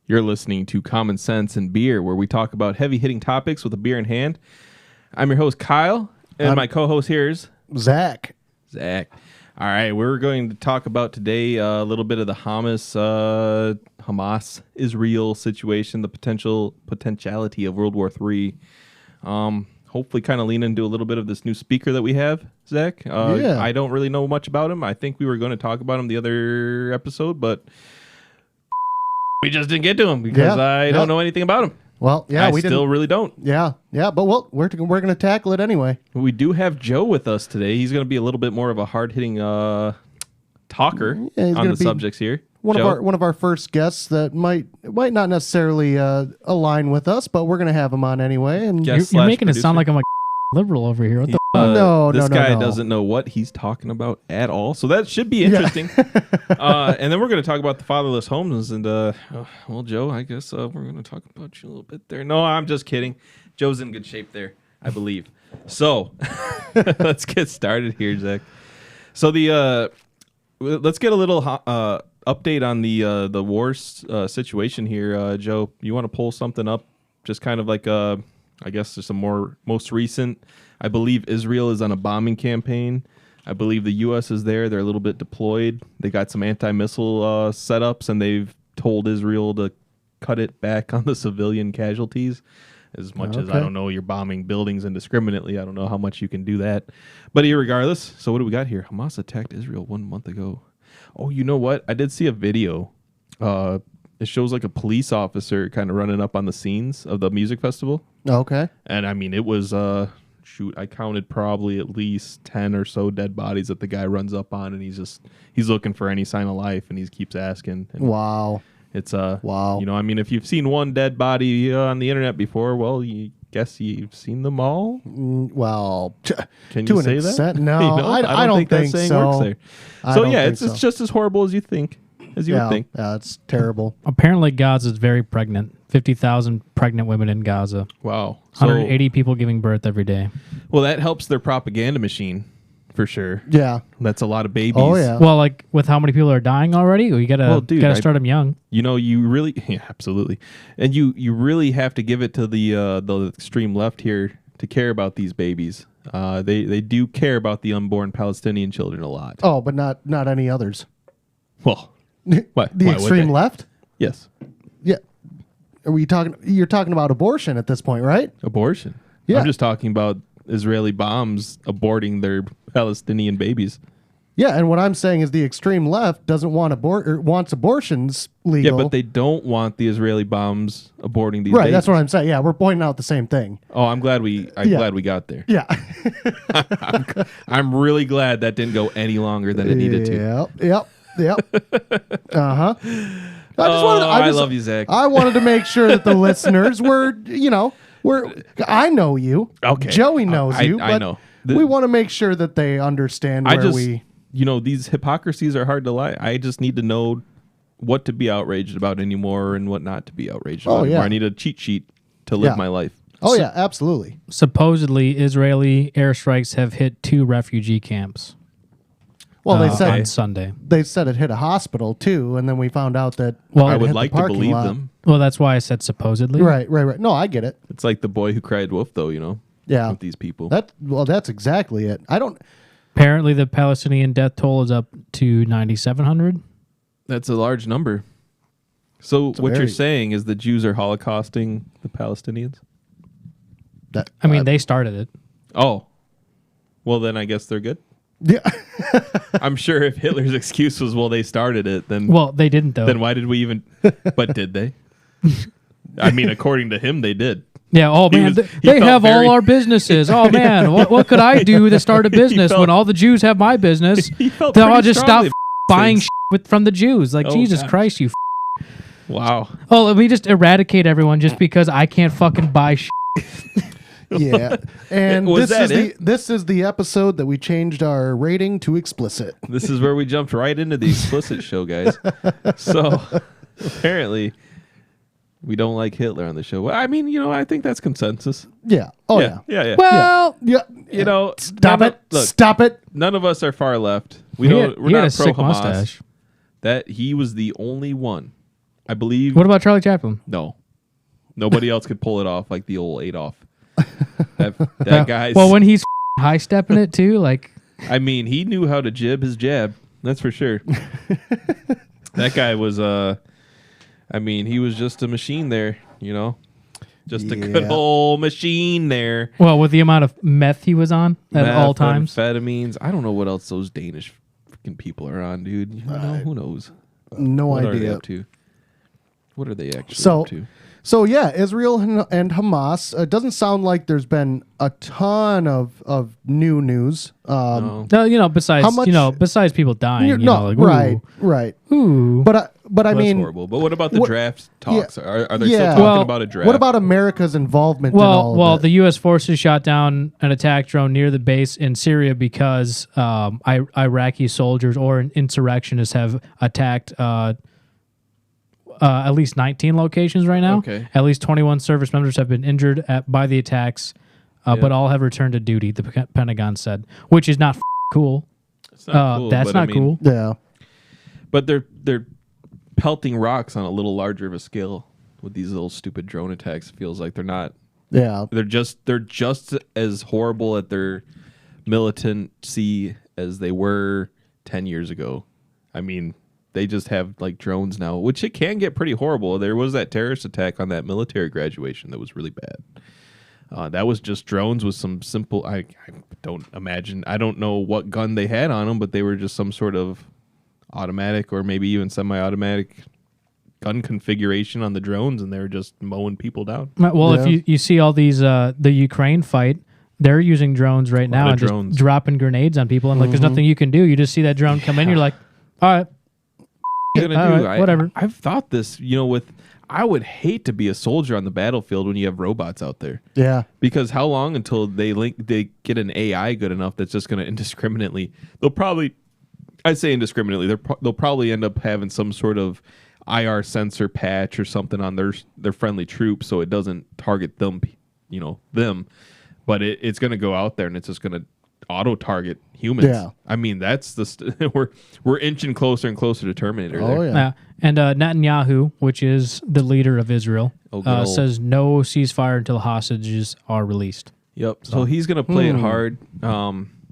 You're listening to Common Sense and Beer, where we talk about heavy-hitting topics with a beer in hand. I'm your host, Kyle, and my co-host here is... Zach. All right, we're going to talk about today a little bit of the Hamas-Israel situation, the potentiality of World War III. Hopefully kind of lean into a little bit of this new speaker that we have, Zach. Yeah. I don't really know much about him. I think we were going to talk about him the other episode, but... we just didn't get to him because I don't know anything about him. Well, yeah, we still really don't. Yeah, but we're going to tackle it anyway. We do have Joe with us today. He's going to be a little bit more of a hard-hitting talker on the subjects here. One of our first guests that might not necessarily align with us, but we're going to have him on anyway. And you're making it sound like I'm a liberal over here. What the This guy doesn't know what he's talking about at all, so that should be interesting. And then we're going to talk about the Fatherless Homes, and well, Joe, I guess we're going to talk about you a little bit there. No, I'm just kidding. Joe's in good shape there, I believe. So let's get started here, Zach. So let's get a little update on the war situation here, Joe. You want to pull something up, just kind of like I guess there's some most recent. I believe Israel is on a bombing campaign. I believe the U.S. is there. They're a little bit deployed. They got some anti-missile setups, and they've told Israel to cut it back on the civilian casualties. As much as I don't know, you're bombing buildings indiscriminately. I don't know how much you can do that. But irregardless, so what do we got here? Hamas attacked Israel 1 month ago. Oh, you know what? I did see a video. It shows like a police officer kind of running up on the scenes of the music festival. Okay. And I mean, it was, I counted probably at least 10 or so dead bodies that the guy runs up on, and he's looking for any sign of life, and he keeps asking. And wow. It's, wow. You know, I mean, if you've seen one dead body on the internet before, well, you guess you've seen them all? Well, can you say that? No, you know, I don't think that saying so. Works there. So yeah, it's just as horrible as you think. As you would think. Yeah, it's terrible. Apparently, Gaza is very pregnant. 50,000 pregnant women in Gaza. Wow. 180 people giving birth every day. Well, that helps their propaganda machine, for sure. Yeah. That's a lot of babies. Oh, yeah. Well, like, with how many people are dying already, you gotta start them young. You know, you really... Yeah, absolutely. And you really have to give it to the extreme left here to care about these babies. They do care about the unborn Palestinian children a lot. Oh, but not any others. Well... What? The extreme left? Yes. Yeah. You're talking about abortion at this point, right? Abortion? Yeah. I'm just talking about Israeli bombs aborting their Palestinian babies. Yeah, and what I'm saying is the extreme left doesn't want wants abortions legal. Yeah, but they don't want the Israeli bombs aborting these right, babies. That's what I'm saying. Yeah, we're pointing out the same thing. Oh, I'm glad we got there. Yeah. I'm really glad that didn't go any longer than it needed to. Yep. Uh-huh. I love you, Zach. I wanted to make sure that the listeners were, I know you. Okay. Joey knows you. I know. We want to make sure that they understand these hypocrisies are hard to lie. I just need to know what to be outraged about anymore and what not to be outraged about anymore. I need a cheat sheet to live my life. Oh, yeah, absolutely. Supposedly, Israeli airstrikes have hit 2 refugee camps. Well, they said on Sunday. They said it hit a hospital too, and then we found out that. Well, I would like to believe them. Well, that's why I said supposedly. Right. No, I get it. It's like the boy who cried wolf, though. Yeah. With these people. That's exactly it. Apparently, the Palestinian death toll is up to 9,700. That's a large number. So what you're saying is the Jews are holocausting the Palestinians? They started it. Oh, well then I guess they're good. Yeah. I'm sure if Hitler's excuse was, well, they started it, then... Well, they didn't, though. Then why did we even... But did they? I mean, according to him, they did. Yeah, they have all our businesses. Oh, man, what could I do to start a business when all the Jews have my business? Then I'll just stop buying from the Jews. Like, Jesus Christ, you Wow. Oh, let me just eradicate everyone just because I can't fucking buy Yeah, and this is the episode that we changed our rating to explicit. This is where we jumped right into the explicit show, guys. So apparently we don't like Hitler on the show. Well, I mean, I think that's consensus. Yeah. Oh yeah. Yeah. Well, yeah. Stop it. Stop it. None of us are far left. We're not pro Hamas. Mustache. That he was the only one I believe. What about Charlie Chaplin? No. Nobody else could pull it off like the old Adolf. That guy's... Well, when he's high stepping it too, like... I mean, he knew how to jib his jab. That's for sure. That guy was... I mean, he was just a machine there, you know? Just a good old machine there. Well, with the amount of meth he was on at all times. Amphetamines. I don't know what else those Danish freaking people are on, dude. Who knows? No what idea. Are they up to? What are they actually up to? So, yeah, Israel and Hamas. It doesn't sound like there's been a ton of new news. No, besides people dying. Right. Ooh. But I mean, horrible. But what about the draft talks? Are they still talking about a draft? What about America's involvement in all of Well, it? the U.S. forces shot down an attack drone near the base in Syria because Iraqi soldiers or insurrectionists have attacked at least 19 locations right now. Okay. At least 21 service members have been injured by the attacks, but all have returned to duty, the Pentagon said, which is not cool. It's not cool. That's not cool. Yeah. But they're pelting rocks on a little larger of a scale with these little stupid drone attacks. It feels like they're not. Yeah. They're just as horrible at their militancy as they were 10 years ago. I mean, they just have like drones now, which it can get pretty horrible. There was that terrorist attack on that military graduation that was really bad. That was just drones with some simple. I don't imagine. I don't know what gun they had on them, but they were just some sort of automatic or maybe even semi-automatic gun configuration on the drones, and they were just mowing people down. Well, if you see all these the Ukraine fight, they're using drones right now and just dropping grenades on people. And like, there's nothing you can do. You just see that drone come in, you're like, all right. Whatever. I've thought this, I would hate to be a soldier on the battlefield when you have robots out there. Yeah. Because how long until they get an AI good enough that's just going to indiscriminately, I'd say indiscriminately, they'll probably end up having some sort of IR sensor patch or something on their friendly troops so it doesn't target them, but it's going to go out there and it's just going to auto target humans. Yeah. I mean, that's we're inching closer and closer to Terminator. Oh, there. yeah. And Netanyahu, which is the leader of Israel, says no ceasefire until hostages are released. Yep. So he's going to play it hard.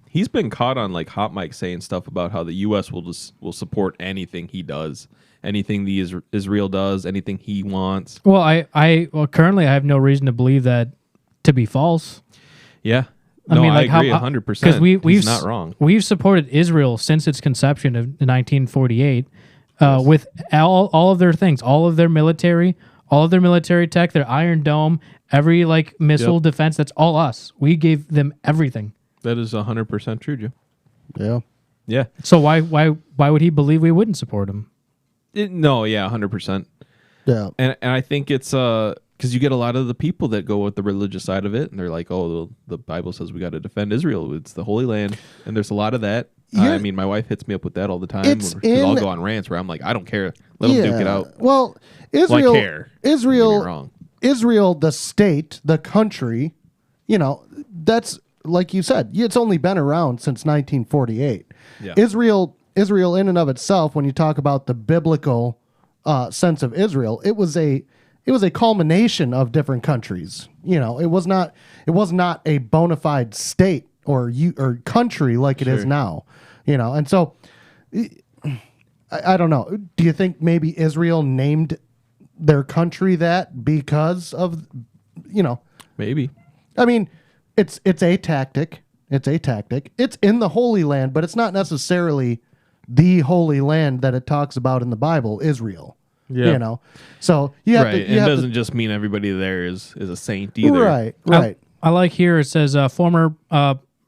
He's been caught on like hot mic saying stuff about how the U.S. will support anything he does, anything the Israel does, anything he wants. Well, currently I have no reason to believe that to be false. Yeah. I mean, like, I agree 100%. Because he's not wrong. We've supported Israel since its conception of 1948 with all of their things, all of their military tech, their Iron Dome, every like missile defense. That's all us. We gave them everything. That is 100% true, Joe. Yeah. Yeah. So why would he believe we wouldn't support him? 100%. Yeah. And I think it's because you get a lot of the people that go with the religious side of it, and they're like, "Oh, the Bible says we got to defend Israel. It's the Holy Land," and there's a lot of that. I mean, my wife hits me up with that all the time. Because I'll go on rants where I'm like, "I don't care. Let them duke it out." Well, Israel, I care. Israel, the state, the country, that's like you said. It's only been around since 1948. Yeah. Israel, in and of itself, when you talk about the biblical sense of Israel, it was a culmination of different countries. It was not a bona fide state or country like it is now. And so I don't know. Do you think maybe Israel named their country that because of Maybe. I mean, it's a tactic. It's in the Holy Land, but it's not necessarily the Holy Land that it talks about in the Bible, Israel. Yeah. So you have right. to. It doesn't just mean everybody there is a saint either. Right. I like here it says former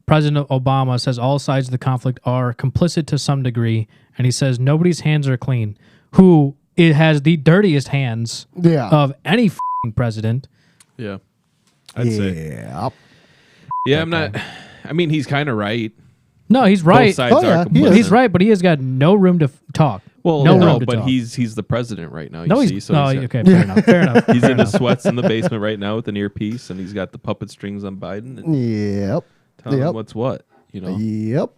President Obama says all sides of the conflict are complicit to some degree, and he says nobody's hands are clean. Who it has the dirtiest hands of any president. Yeah. I'd say. Yeah, I'm not. I mean, he's kind of right. No, he's right. Both sides are complicit. He's right, but he has got no room to talk. Well, no, but he's the president right now. Okay, fair enough. He's in the sweats in the basement right now with an earpiece, and he's got the puppet strings on Biden. And Tell him what's what. Yep.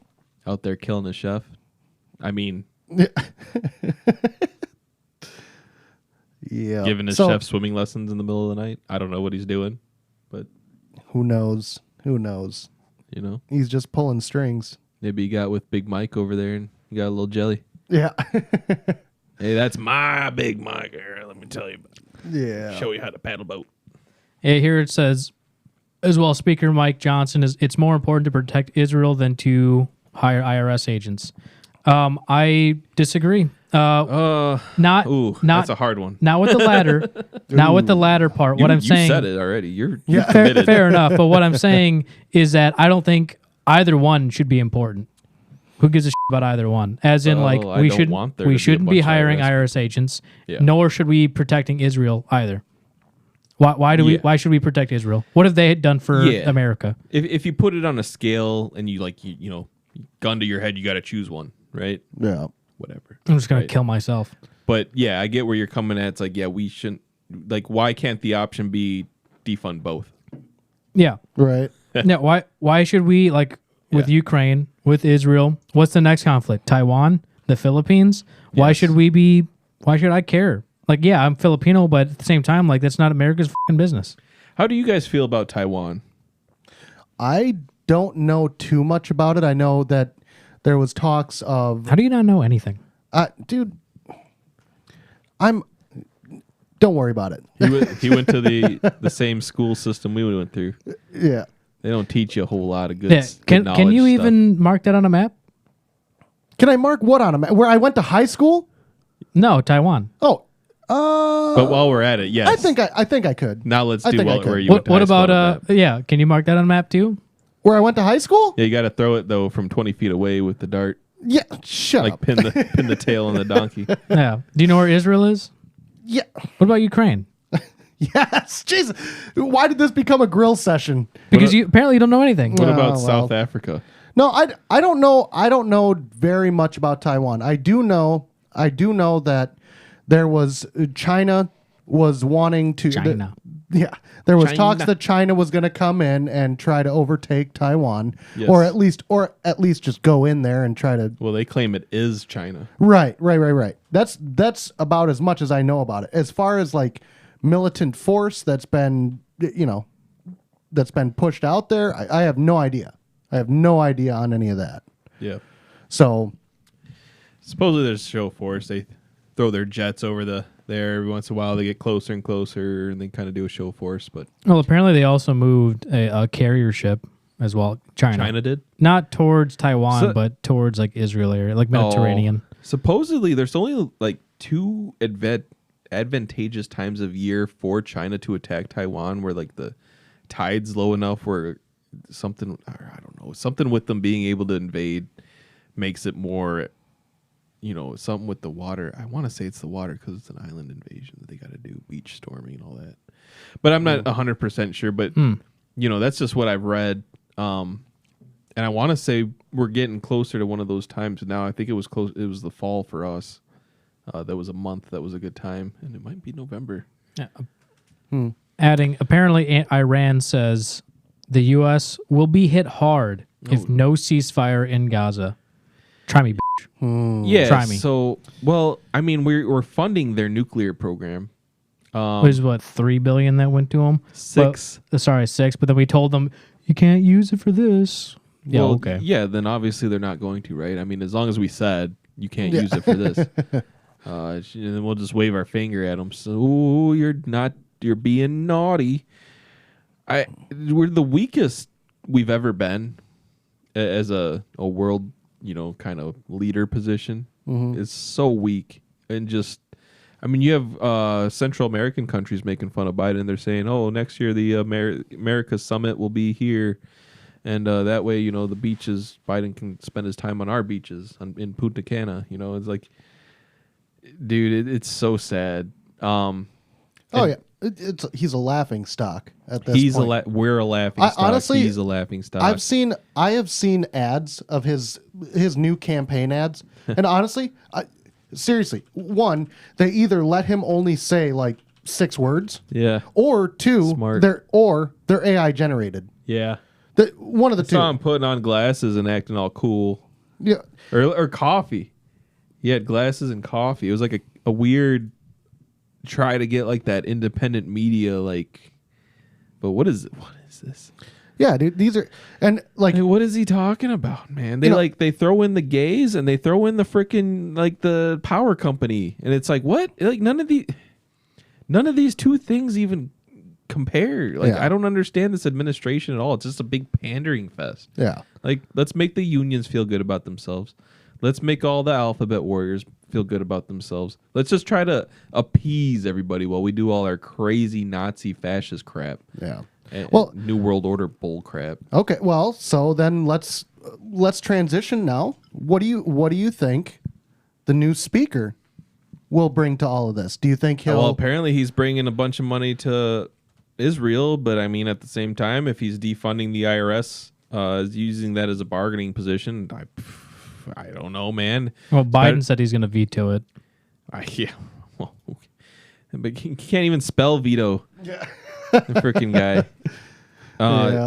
Out there killing the chef. I mean, Yeah. Giving his chef swimming lessons in the middle of the night. I don't know what he's doing, but who knows? Who knows? You know, he's just pulling strings. Maybe he got with Big Mike over there and he got a little jelly. Yeah. Hey, that's my Big Mike. Let me tell you about it. Yeah. Show you how to paddle boat. Hey, here it says, as well, Speaker Mike Johnson it's more important to protect Israel than to hire IRS agents. I disagree. Not that's a hard one. Not with the latter. Not with the latter part. What I'm saying. You said it already. You're fair enough. But what I'm saying is that I don't think either one should be important. Who gives a shit about either one? As in, we shouldn't be hiring IRS agents, nor should we be protecting Israel either. Why should we protect Israel? What have they done for America? If you put it on a scale and you gun to your head, you got to choose one, right? Yeah. Whatever. I'm just gonna kill myself. But yeah, I get where you're coming at. It's like, yeah, we shouldn't. Like, why can't the option be defund both? Yeah. Right. Yeah. Why should we with Ukraine, with Israel? What's the next conflict? Taiwan, the Philippines. Why should we be? Why should I care? I'm Filipino, but at the same time, that's not America's fucking business. How do you guys feel about Taiwan? I don't know too much about it. I know that there was talks of. How do you not know anything? Dude, don't worry about it. He went to the same school system we went through. Yeah. They don't teach you a whole lot of good, good knowledge Can you stuff. even mark that on a map? Can I mark what on a map? Where I went to high school? No, Taiwan. Oh. But while we're at it, yes. I think I could. Now let's do where you what, went to what high school about can you mark that on a map too? Where I went to high school? Yeah, you got to throw it though from 20 feet away with the dart. Yeah, shut up. Pin the tail on the donkey. Yeah. Do you know where Israel is? Yeah. What about Ukraine? Yes. Jesus. Why did this become a grill session? Because you apparently don't know anything. What about South Africa? No, I don't know. I don't know very much about Taiwan. I do know that there was China was wanting to. China. There was talks that China was going to come in and try to overtake Taiwan, yes. or at least just go in there and try to. Well, they claim it is China. Right. That's about as much as I know about it. As far as militant force that's been pushed out there, I have no idea. I have no idea on any of that. Yeah. So supposedly there's show force. They throw their jets over there every once in a while. They get closer and closer, and they kind of do a show force. But apparently they also moved a carrier ship as well. China did, not towards Taiwan, but towards Israel area, Mediterranean. Supposedly there's only two advantageous times of year for China to attack Taiwan, where the tide's low enough where something with them being able to invade makes it more. Something with the water. I want to say it's the water because it's an island invasion that they got to do, beach storming and all that. But I'm not 100% sure. But, that's just what I've read. And I want to say we're getting closer to one of those times now. I think it was close. It was the fall for us. That was a month. That was a good time. And it might be November. Yeah. Adding, apparently Iran says the U.S. will be hit hard if no ceasefire in Gaza. Try me, bitch. Yeah. Try me. So, we're funding their nuclear program. It was $3 billion that went to them? 6. Sorry, 6. But then we told them you can't use it for this. Yeah. Well, okay. Yeah. Then obviously they're not going to, right? As long as we said you can't use it for this, and then we'll just wave our finger at them. So you're being naughty. We're the weakest we've ever been as a world. Kind of leader position is so weak. And just, you have Central American countries making fun of Biden. They're saying, oh, next year the America Summit will be here. And that way, the beaches, Biden can spend his time on our beaches in Punta Cana. It's like, dude, it's so sad. He's a laughing stock at this point. We're a laughing stock. Honestly, he's a laughing stock. I have seen ads of his new campaign ads, and honestly, seriously, one, they either let him only say 6 words, or 2, Smart. they're AI generated. Yeah, one of the two. I saw him putting on glasses and acting all cool. Yeah, or coffee. He had glasses and coffee. It was like a weird. try to get like that independent media, like. But what is this? Yeah, dude, these are and like Hey, what is he talking about, man? They throw in the gays and they throw in the freaking like the power company, and it's like what? Like none of these two things even compare. Like I don't understand this administration at all. It's just a big pandering fest. Yeah. Like let's make the unions feel good about themselves. Let's make all the alphabet warriors feel good about themselves. Let's just try to appease everybody while we do all our crazy Nazi fascist crap. Yeah. Well, New World Order bull crap. Okay, well, so then let's transition now. What do you think the new speaker will bring to all of this? Do you think he'll? Well, apparently he's bringing a bunch of money to Israel, but I mean, at the same time, if he's defunding the IRS, using that as a bargaining position, I don't know, man. Well, Biden said he's going to veto it. Yeah, well, but he can't even spell veto. Yeah. The freaking guy.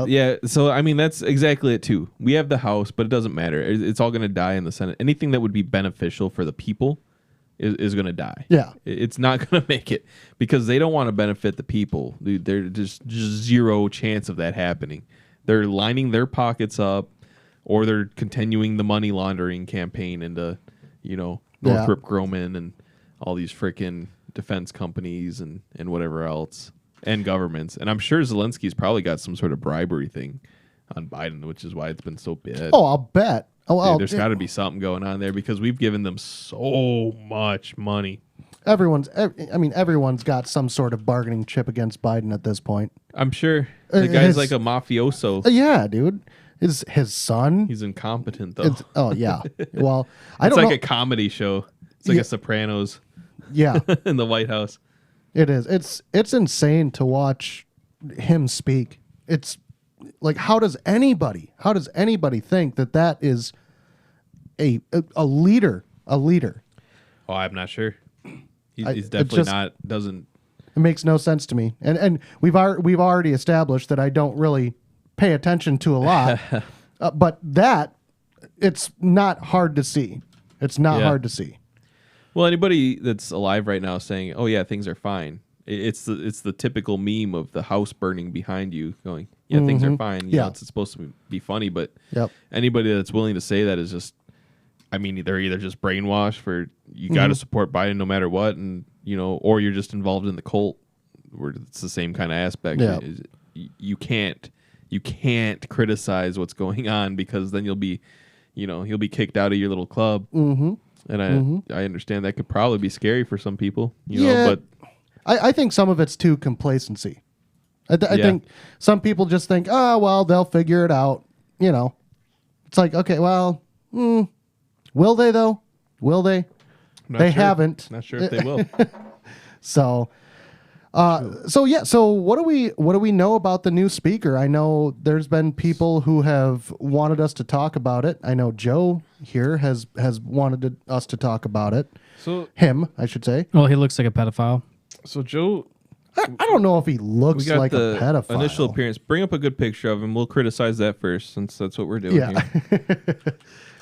Yeah. So I mean, that's exactly it too. We have the House, but it doesn't matter. It's all going to die in the Senate. Anything that would be beneficial for the people is going to die. Yeah. It's not going to make it because they don't want to benefit the people. There's just zero chance of that happening. They're lining their pockets up, or they're continuing the money laundering campaign into, Northrop Grumman and all these freaking defense companies and whatever else. And governments. And I'm sure Zelensky's probably got some sort of bribery thing on Biden, which is why it's been so bad. Oh, I'll bet. There's got to be something going on there because we've given them so much money. Everyone's got some sort of bargaining chip against Biden at this point. I'm sure. The guy's like a mafioso. Yeah, dude. His son. He's incompetent, though. Oh, yeah. Well, it's like a comedy show. It's like a Sopranos. Yeah. In the White House. It is. It's insane to watch him speak. It's like how does anybody think that is a leader? A leader. Oh, I'm not sure. He's definitely doesn't. It makes no sense to me. And we've already established that I don't really pay attention to a lot. But that it's not hard to see. It's not hard to see. Well, anybody that's alive right now saying, "Oh yeah, things are fine," it's the typical meme of the house burning behind you, going, "Yeah, things are fine." You know, it's supposed to be funny, but anybody that's willing to say that is just, I mean, they're either just brainwashed for you got to support Biden no matter what, and or you're just involved in the cult, where it's the same kind of aspect. Yeah. You can't criticize what's going on because then you'll be kicked out of your little club. Mm-hmm. And I understand that could probably be scary for some people, but I think some of it's too complacency. I think some people just think, oh, well, they'll figure it out. It's like, okay, well, will they though? Will they? They haven't. Not sure if they will. So what do we know about the new speaker? I know there's been people who have wanted us to talk about it. I know Joe here has wanted us to talk about it. So him, I should say. Well, he looks like a pedophile. So Joe, I don't know if he looks like a pedophile. Initial appearance. Bring up a good picture of him. We'll criticize that first, since that's what we're doing here.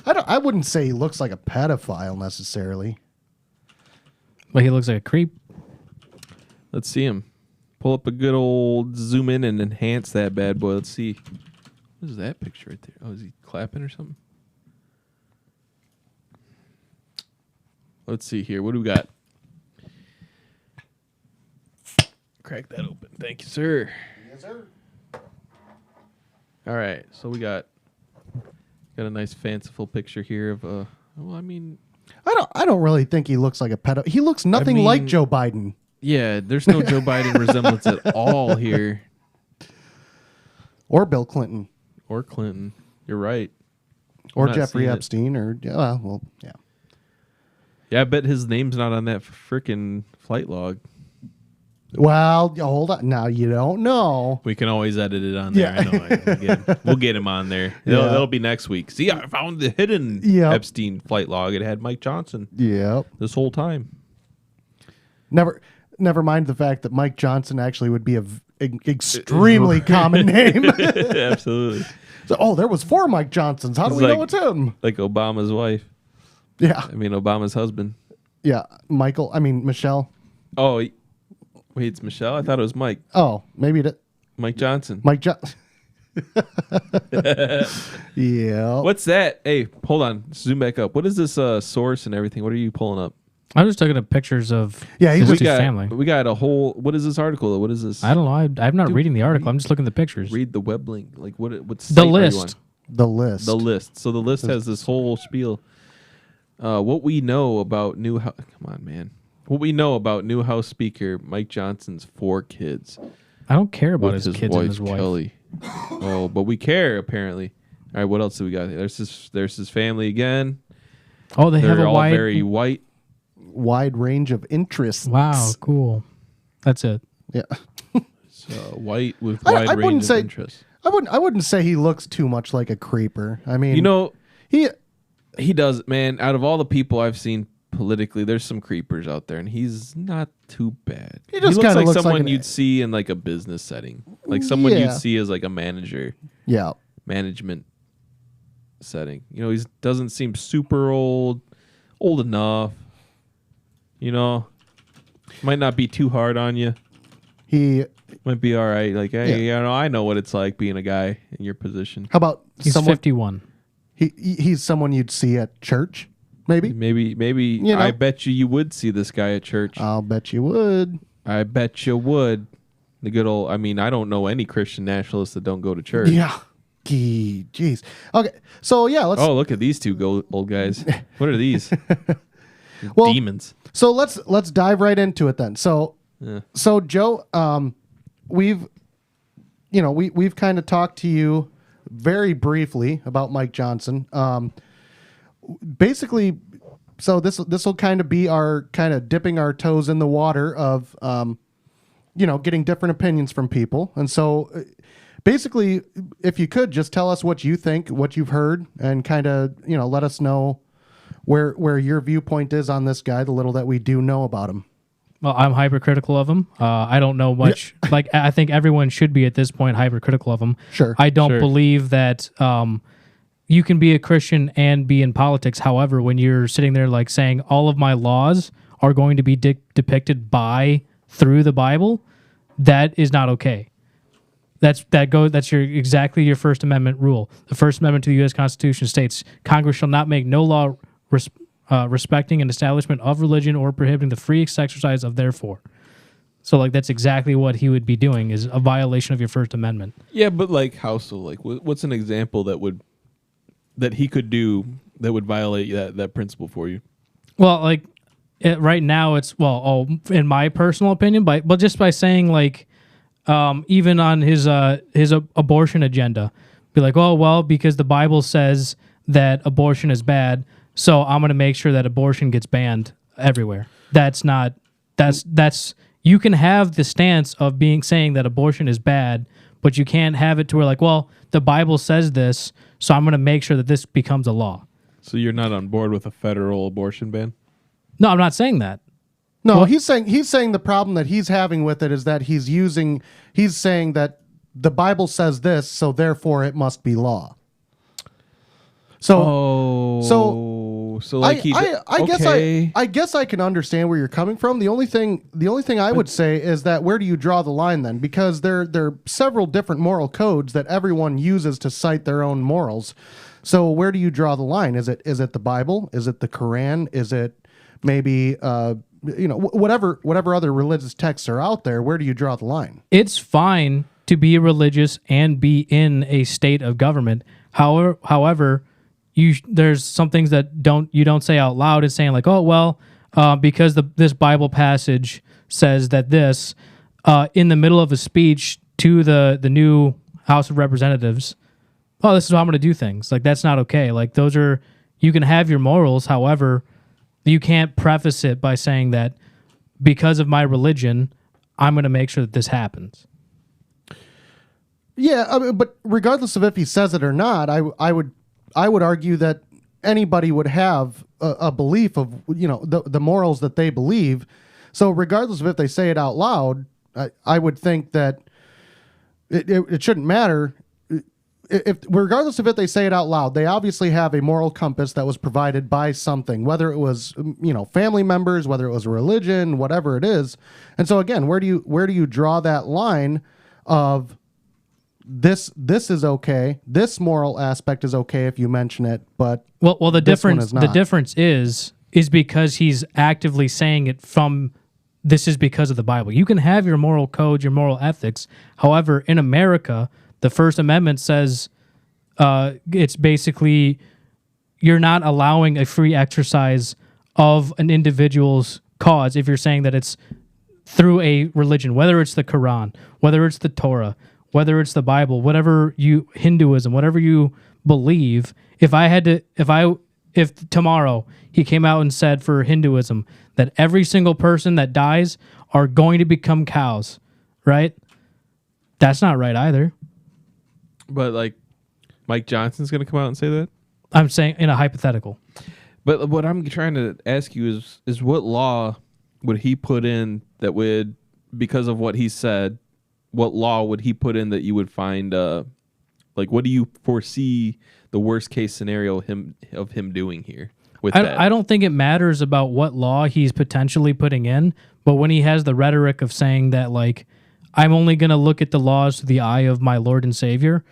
I wouldn't say he looks like a pedophile necessarily. Well, he looks like a creep. Let's see him. Pull up a good old zoom in and enhance that bad boy. Let's see. What is that picture right there? Oh, is he clapping or something? Let's see here. What do we got? Crack that open. Thank you, sir. Yes, sir. All right. So we got a nice fanciful picture here of I don't really think he looks like a pedo. He looks nothing like Joe Biden. Yeah, there's no Joe Biden resemblance at all here. Or Bill Clinton. Or Clinton. You're right. Or Jeffrey Epstein. Yeah. Yeah, I bet his name's not on that freaking flight log. Well, hold on. Now you don't know. We can always edit it on there. Yeah. I know. We'll get him on there. That'll be next week. See, I found the hidden Epstein flight log. It had Mike Johnson. Yep. This whole time. Never mind the fact that Mike Johnson actually would be an extremely common name. Absolutely. So, there was 4 Mike Johnsons. How do we know it's him? Like Obama's wife. Yeah. I mean, Obama's husband. Yeah. Michelle. Oh, Wait, it's Michelle? I thought it was Mike. Oh, maybe Mike Johnson. Mike Johnson. Yeah. What's that? Hey, hold on. Zoom back up. What is this source and everything? What are you pulling up? I'm just looking at pictures of he's his just family. We got a whole. What is this article? What is this? I don't know. I'm not reading the article. I'm just looking at the pictures. Read the web link. Like what's The list. The list. The list. So the list has this whole spiel. What we know about come on, man. What we know about new House Speaker Mike Johnson's 4 kids. I don't care about With his kids and his wife. Kelly. Oh, but we care apparently. All right, what else do we got? There's his family again. Oh, they're have a all wide, very white. Wide range of interests. Wow, cool. That's it. Yeah. So white with wide range of interests. I wouldn't say he looks too much like a creeper. I mean, he does, man. Out of all the people I've seen politically, there's some creepers out there, and he's not too bad. He just looks kind of like looks someone like you'd see in like a business setting, like someone you'd see as like a manager. Yeah. Management setting. He doesn't seem super old enough. Might not be too hard on you. He might be all right. Like, hey, I know what it's like being a guy in your position. How about he's 51? He's someone you'd see at church, maybe. Maybe. I bet you would see this guy at church. I'll bet you would. I bet you would. The good old. I mean, I don't know any Christian nationalists that don't go to church. Yeah. Jeez. Okay. So yeah, let's. Oh, look at these two old guys. What are these? Well, demons. So let's dive right into it then. So Joe, we've kind of talked to you very briefly about Mike Johnson. Basically, so this will kind of be our kind of dipping our toes in the water of getting different opinions from people. And so basically, if you could just tell us what you think, what you've heard, and kind of let us know where your viewpoint is on this guy, the little that we do know about him. Well, I'm hypercritical of him. I don't know much. Yeah. Like, I think everyone should be at this point hypercritical of him. Sure. I don't believe that you can be a Christian and be in politics. However, when you're sitting there like saying all of my laws are going to be depicted through the Bible, that is not okay. That's exactly your First Amendment rule. The First Amendment to the U.S. Constitution states Congress shall not make no law respecting an establishment of religion or prohibiting the free exercise of therefore. So like that's exactly what he would be doing, is a violation of your First Amendment. Yeah, but like how so? Like what's an example that he could do that would violate that principle for you? Well, like right now it's in my personal opinion, but just by saying like even on his abortion agenda, be like, oh well, because the Bible says that abortion is bad, so I'm going to make sure that abortion gets banned everywhere. That's you can have the stance of saying that abortion is bad, but you can't have it to where like, well, the Bible says this, so I'm going to make sure that this becomes a law. So you're not on board with a federal abortion ban? No, I'm not saying that. No, well, he's saying the problem that he's having with it is that he's saying that the Bible says this, so therefore it must be law. So like I guess I can understand where you're coming from. The only thing I would say is that where do you draw the line then? Because there are several different moral codes that everyone uses to cite their own morals. So where do you draw the line? Is it the Bible? Is it the Quran? Is it maybe whatever other religious texts are out there? Where do you draw the line? It's fine to be religious and be in a state of government. However, there's some things that you don't say out loud. It's saying like, oh well, because this Bible passage says that this in the middle of a speech to the new House of Representatives. Oh, this is how I'm going to do things. Like that's not okay. Like you can have your morals. However, you can't preface it by saying that because of my religion, I'm going to make sure that this happens. Yeah, I mean, but regardless of if he says it or not, I would argue that anybody would have a belief of the morals that they believe. So regardless of if they say it out loud, I would think that it shouldn't matter if regardless of if they say it out loud, they obviously have a moral compass that was provided by something, whether it was family members, whether it was a religion, whatever it is. And so again, where do you draw that line of this is okay, this moral aspect is okay if you mention it, but well the this one difference is not. the difference is because he's actively saying it from this is because of the Bible. You can have your moral code, your moral ethics. However, in America, the First Amendment says it's basically you're not allowing a free exercise of an individual's cause if you're saying that it's through a religion, whether it's the Quran, whether it's the Torah, whether it's the Bible, Hinduism, whatever you believe. If tomorrow he came out and said for Hinduism that every single person that dies are going to become cows, right? That's not right either. But like Mike Johnson's going to come out and say that? I'm saying in a hypothetical. But what I'm trying to ask you is what law would he put in that would, because of what he said, what law would he put in that you would find, what do you foresee the worst case scenario of him doing here with that? I don't think it matters about what law he's potentially putting in, but when he has the rhetoric of saying that, like, I'm only going to look at the laws through the eye of my Lord and Savior,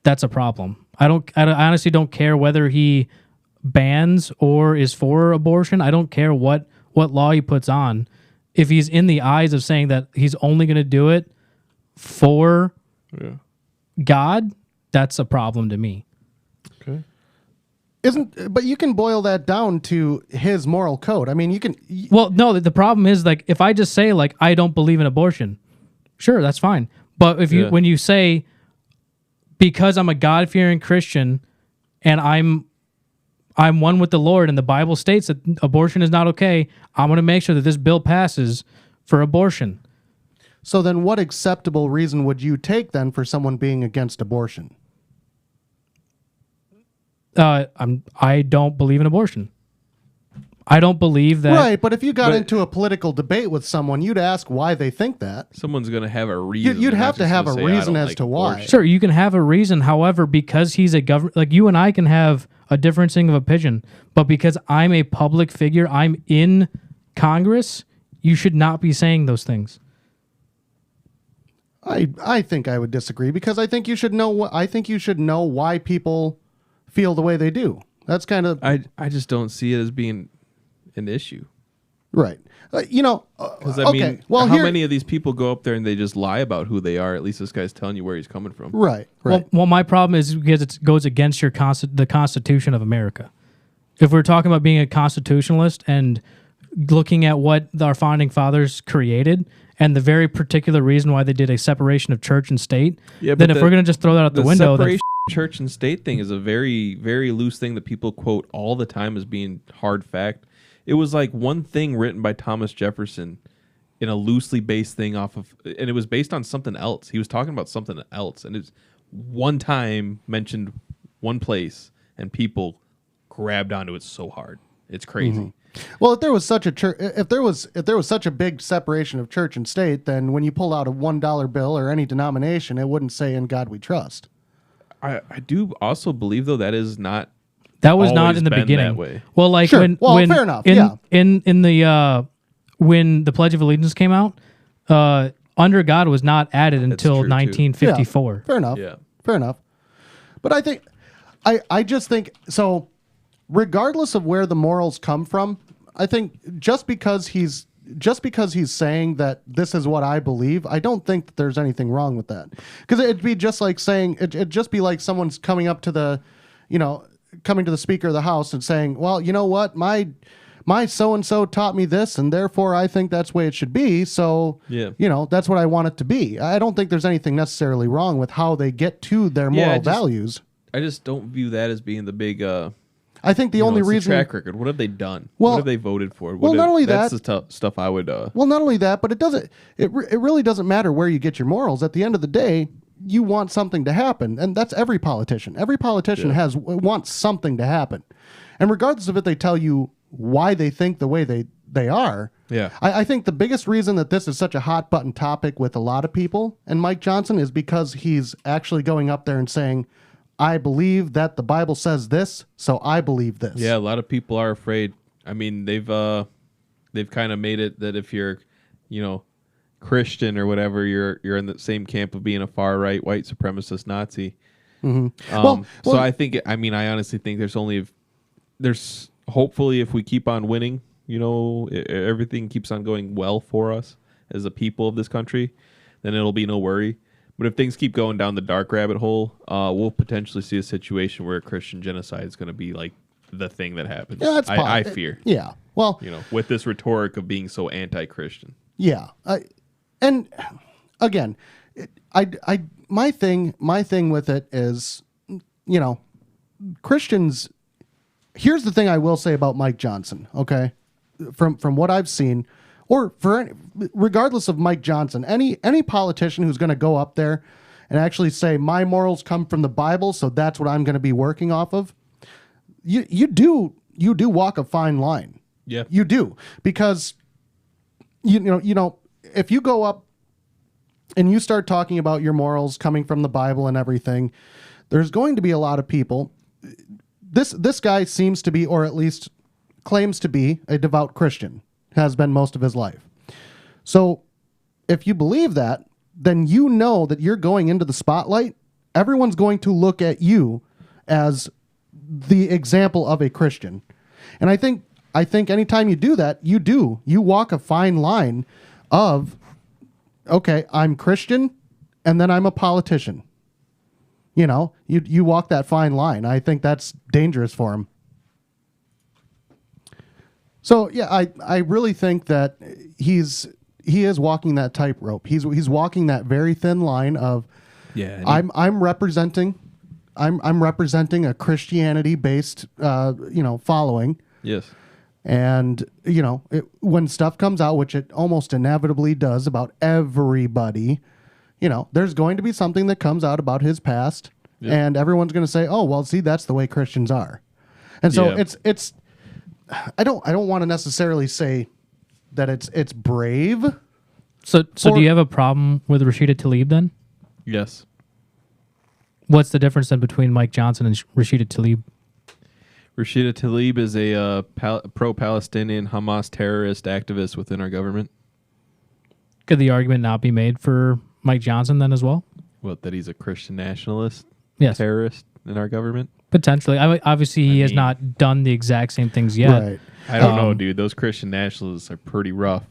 that's a problem. I honestly don't care whether he bans or is for abortion. I don't care what law he puts on. If he's in the eyes of saying that he's only going to do it for God, that's a problem to me. Okay. But you can boil that down to his moral code. I mean, you can. Well, no, the problem is, like, if I just say, like, I don't believe in abortion, sure, that's fine. But when you say, because I'm a God-fearing Christian and I'm one with the Lord and the Bible states that abortion is not okay, I'm going to make sure that this bill passes for abortion. So then what acceptable reason would you take then for someone being against abortion? I don't believe in abortion. I don't believe that. Right, but if you got into a political debate with someone, you'd ask why they think that. Someone's going to have a reason. You'd have to have a reason as to why. abortion. Sure, you can have a reason. However, because he's a government, like you and I can have a differencing of opinion, but because I'm a public figure, I'm in Congress, you should not be saying those things. I think I would disagree because I think you should know why people feel the way they do. That's kind of I just don't see it as being an issue. Right. Because I mean, how many of these people go up there and they just lie about who they are? At least this guy's telling you where he's coming from. Right. Well, my problem is because it goes against the Constitution of America. If we're talking about being a constitutionalist and looking at what our founding fathers created and the very particular reason why they did a separation of church and state, then if we're going to just throw that out the window, then church and state thing is a very, very loose thing that people quote all the time as being hard fact. It was like one thing written by Thomas Jefferson in a loosely based thing and it was based on something else. He was talking about something else, and it's one time mentioned one place, and people grabbed onto it so hard. It's crazy. Mm-hmm. Well, if there was such a big separation of church and state, then when you pull out a $1 bill or any denomination, it wouldn't say "In God We Trust." I do also believe though that is not. That was not in the beginning. That way. Well, like sure. when fair enough. In the when the Pledge of Allegiance came out, under God was not added until 1954. Yeah, fair enough. Yeah. Fair enough. But I just think so. Regardless of where the morals come from, I think just because he's saying that this is what I believe, I don't think that there's anything wrong with that. Because it'd be just like saying it'd just be like someone's coming up to the Speaker of the House and saying, well, you know what, my so-and-so taught me this, and therefore I think that's the way it should be. So, that's what I want it to be. I don't think there's anything necessarily wrong with how they get to their moral values. I just don't view that as being the big. I think the only reason track record. What have they done? Well, what have they voted for? Not only that, that's the stuff I would. Well, not only that, but it really doesn't matter where you get your morals. At the end of the day, you want something to happen, and that's every politician. Every politician wants something to happen, and regardless of it, they tell you why they think the way they are. Yeah, I think the biggest reason that this is such a hot button topic with a lot of people and Mike Johnson is because he's actually going up there and saying, I believe that the Bible says this, so I believe this. Yeah, a lot of people are afraid. I mean, they've kind of made it that if you're, Christian or whatever, you're in the same camp of being a far right white supremacist Nazi. Well, so I think, I honestly think there's hopefully if we keep on winning, everything keeps on going well for us as a people of this country, then it'll be no worry. But if things keep going down the dark rabbit hole, we'll potentially see a situation where Christian genocide is going to be like the thing that happens. Yeah, that's I fear. Yeah. Well, with this rhetoric of being so anti-Christian. Yeah. And again, my thing with it is, Christians. Here's the thing I will say about Mike Johnson. Okay, from what I've seen, or regardless of Mike Johnson, any politician who's going to go up there and actually say my morals come from the Bible, so that's what I'm going to be working off of. You do walk a fine line. Yeah, you do, because if you go up and you start talking about your morals coming from the Bible and everything, there's going to be a lot of people. This guy seems to be, or at least claims to be, a devout Christian, has been most of his life. So if you believe that, then you know that you're going into the spotlight. Everyone's going to look at you as the example of a Christian. And I think anytime you do that, you walk a fine line of, okay, I'm Christian, and then I'm a politician. You walk that fine line. I think that's dangerous for him. So yeah, I really think that he is walking that tightrope. He's walking that very thin line of, yeah. I'm representing a Christianity based following. Yes. And when stuff comes out, which it almost inevitably does about everybody, there's going to be something that comes out about his past, and everyone's going to say, "Oh, well, see, that's the way Christians are." And so it's I don't want to necessarily say that it's brave. So do you have a problem with Rashida Tlaib then? Yes. What's the difference then between Mike Johnson and Rashida Tlaib? Rashida Tlaib is a pro-Palestinian Hamas terrorist activist within our government. Could the argument not be made for Mike Johnson then as well? What, that he's a Christian nationalist Yes. terrorist in our government? Potentially. Obviously, he has not done the exact same things yet. Right. I don't know, dude. Those Christian nationalists are pretty rough.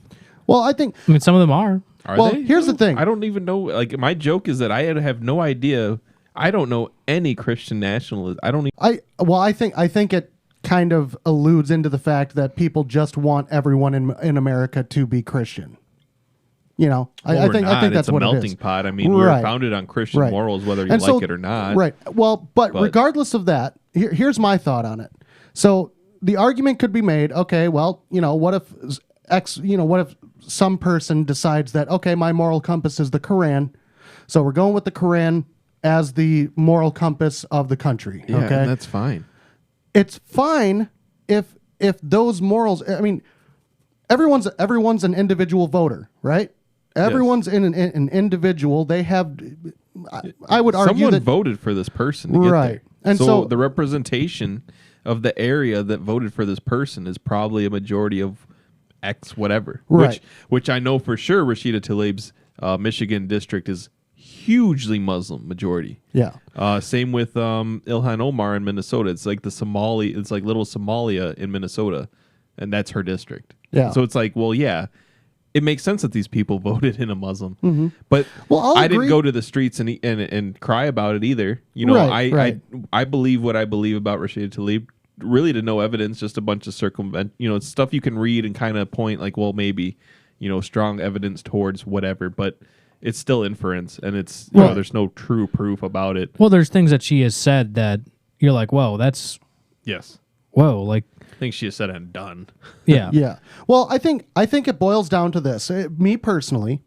Well, I think. I mean, some of them are. Are they? Here's the thing. I don't even know. Like, my joke is that I have no idea. I don't know any Christian nationalists. I don't. I think it kind of alludes into the fact that people just want everyone in America to be Christian. I think that's what it is. It's a melting pot. I mean, we're founded on Christian morals, whether you like it or not. Right. Well, but regardless of that, here's my thought on it. So the argument could be made. Okay, well, what if some person decides that, okay, my moral compass is the Quran, so we're going with the Quran as the moral compass of the country. Yeah, okay, and that's fine. It's fine if those morals. I mean, everyone's an individual voter, right? Everyone's in an individual. They have. I would argue someone that voted for this person, to get right? there. And so the representation of the area that voted for this person is probably a majority of X whatever. Right. Which I know for sure Rashida Tlaib's Michigan district is hugely Muslim majority. Yeah. Same with Ilhan Omar in Minnesota. It's like it's like little Somalia in Minnesota, and that's her district. Yeah. So it's like, well, yeah, it makes sense that these people voted in a Muslim. Mm-hmm. But I agree. didn't go to the streets and cry about it either. I believe what I believe about Rashida Tlaib. Really, to no evidence, just a bunch of it's stuff you can read and kind of point like, well, maybe, strong evidence towards whatever, but it's still inference, and it's there's no true proof about it. Well, there's things that she has said that you're like, whoa, that's like. I think she has said and done. Yeah. Yeah. Well, I think it boils down to this. Me personally,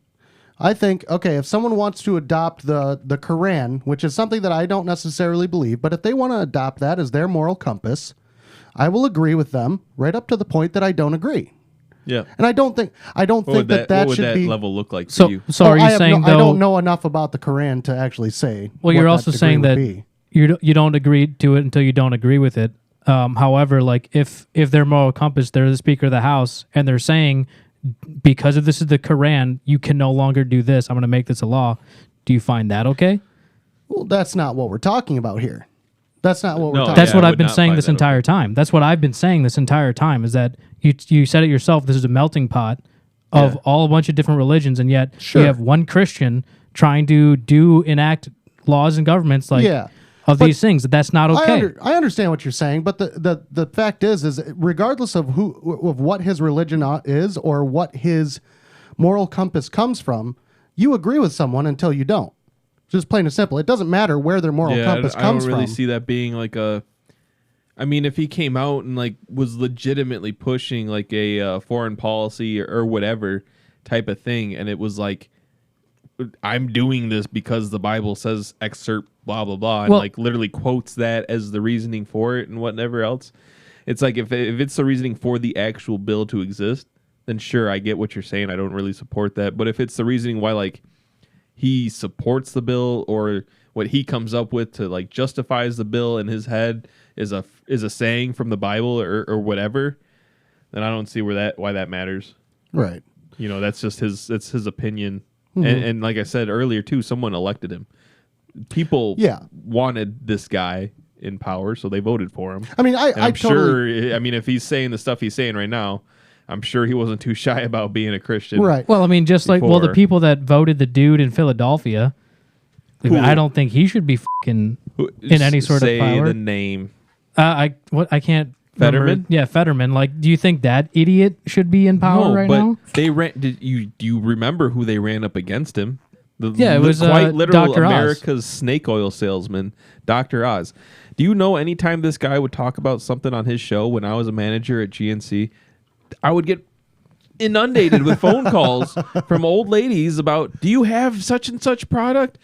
I think, okay, if someone wants to adopt the Quran, which is something that I don't necessarily believe, but if they want to adopt that as their moral compass, I will agree with them right up to the point that I don't agree. Yeah. And I don't think that what would should that be level look like So for you? are you saying though? I don't know enough about the Quran to actually say. Well, what you're that also degree saying would that be. you don't agree to it until you don't agree with it. However, like if their moral compass, they're the Speaker of the House, and they're saying, because of this is the Quran, you can no longer do this. I'm going to make this a law. Do you find that okay? Well, that's not what we're talking about here. That's not what we're talking That's about. what I've been saying this entire time. That's what I've been saying this entire time, is that you said it yourself, this is a melting pot of all a bunch of different religions, and yet we have one Christian trying to enact laws and governments these things. That's not okay. I understand what you're saying, but the fact is regardless of what his religion is or what his moral compass comes from, you agree with someone until you don't. Just plain and simple. It doesn't matter where their moral compass comes from. I don't really see that being like a... I mean, if he came out and like was legitimately pushing like a foreign policy or whatever type of thing, and it was like, I'm doing this because the Bible says excerpt blah blah blah, and like literally quotes that as the reasoning for it and whatever else. It's like if it's the reasoning for the actual bill to exist, then sure, I get what you're saying. I don't really support that. But if it's the reasoning why like he supports the bill, or what he comes up with to like justifies the bill in his head is a saying from the Bible or whatever, then I don't see why that matters. Right. You know, that's just his opinion. And like I said earlier too, someone elected him. People wanted this guy in power, so they voted for him. I mean, I'm sure. I mean, if he's saying the stuff he's saying right now, I'm sure he wasn't too shy about being a Christian. Right. Well, I mean, just before. The people that voted the dude in Philadelphia, I don't think he should be fucking in any sort of power. Say the name. I can't. Fetterman? Remember. Yeah, Fetterman. Like, do you think that idiot should be in power right now? They ran. Do you remember who they ran up against him? It was quite literal Dr. America's Oz. snake oil salesman, Dr. Oz. Do you know anytime this guy would talk about something on his show when I was a manager at GNC, I would get inundated with phone calls from old ladies about, do you have such and such product?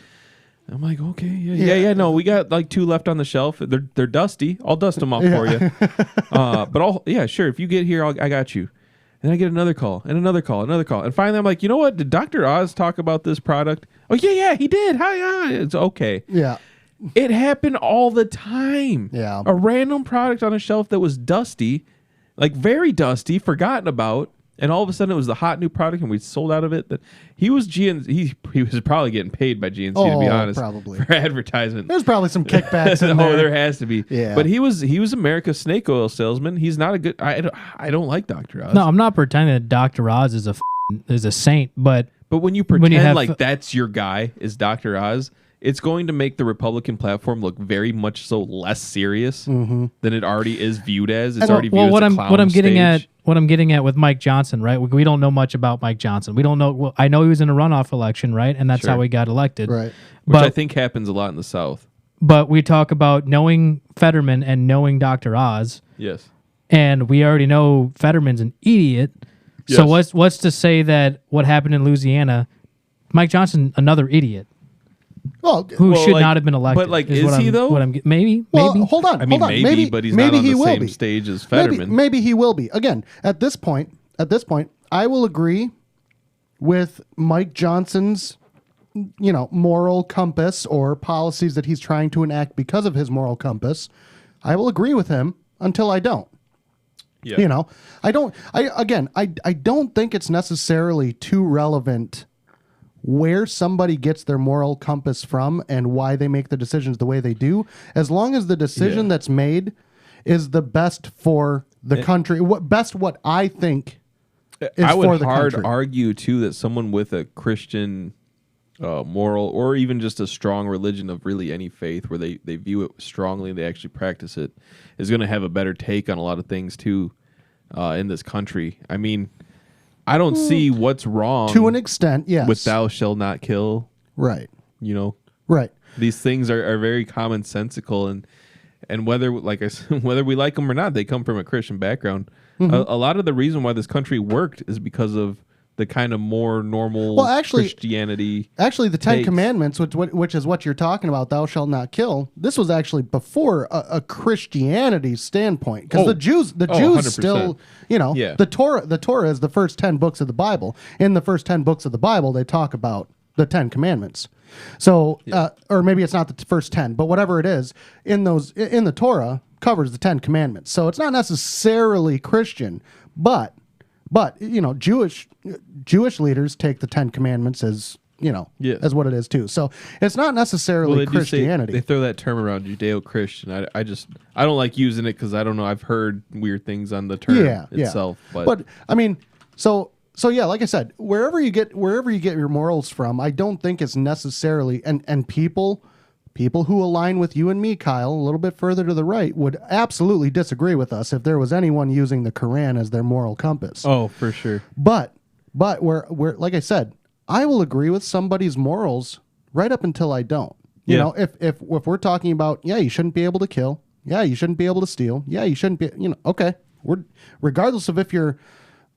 I'm like, okay, yeah. No, we got like 2 left on the shelf. They're dusty. I'll dust them off for you. But sure. If you get here, I got you. And I get another call and another call, another call, and finally I'm like, you know what? Did Dr. Oz talk about this product? Oh yeah, he did. Hi, it's okay. Yeah. It happened all the time. Yeah. A random product on a shelf that was dusty, like very dusty, forgotten about. And all of a sudden, it was the hot new product, and we sold out of it. That he was GNC. He was probably getting paid by GNC, to be honest, probably for advertisement. There's probably some kickbacks in there. Oh, there has to be. Yeah. But he was America's snake oil salesman. He's not a good. I don't like Dr. Oz. No, I'm not pretending that Dr. Oz is a saint, but when you pretend like that's your guy is Dr. Oz, it's going to make the Republican platform look very much so less serious than it already is viewed as. It's already viewed as a clown stage. What I'm getting at with Mike Johnson, right? We don't know much about Mike Johnson. We don't know. Well, I know he was in a runoff election, right? And that's how he got elected. Right. Which I think happens a lot in the South. But we talk about knowing Fetterman and knowing Dr. Oz. Yes. And we already know Fetterman's an idiot. Yes. So what's to say that what happened in Louisiana, Mike Johnson, another idiot? Who should not have been elected. But is he though? Maybe. Hold on. I mean, maybe, but he's not on the same stage as Fetterman. Maybe he will be. Again, at this point, I will agree with Mike Johnson's, moral compass or policies that he's trying to enact because of his moral compass. I will agree with him until I don't. Yeah. I don't think it's necessarily too relevant where somebody gets their moral compass from and why they make the decisions the way they do, as long as the decision that's made is the best for the country. What I think is for the country. I would hard argue too that someone with a Christian moral or even just a strong religion of really any faith where they view it strongly and they actually practice it is going to have a better take on a lot of things too in this country. I mean, I don't see what's wrong to an extent, yes, with thou shalt not kill. Right. Right. These things are very commonsensical, and whether, like I said, whether we like them or not, they come from a Christian background. A lot of the reason why this country worked is because of the kind of more normal Christianity. Actually, the Ten Commandments, which is what you're talking about, thou shalt not kill, this was actually before a Christianity standpoint. Because the Jews 100%. Still, the Torah is the first 10 books of the Bible. In the first 10 books of the Bible, they talk about the 10 commandments. So, or maybe it's not the first 10, but whatever it is in the Torah covers the 10 commandments. So it's not necessarily Christian, but Jewish leaders take the 10 commandments as, as what it is too. So it's not necessarily Christianity. They throw that term around, Judeo-Christian. I don't like using it because I don't know. I've heard weird things on the term itself. But I mean, so yeah, like I said, wherever you get your morals from, I don't think it's necessarily and people who align with you and me, Kyle, a little bit further to the right, would absolutely disagree with us if there was anyone using the Quran as their moral compass. Oh, for sure. But we're like I said, I will agree with somebody's morals right up until I don't. You know, if we're talking about, you shouldn't be able to kill. Yeah, you shouldn't be able to steal. Yeah, you shouldn't be, okay. Regardless of if you're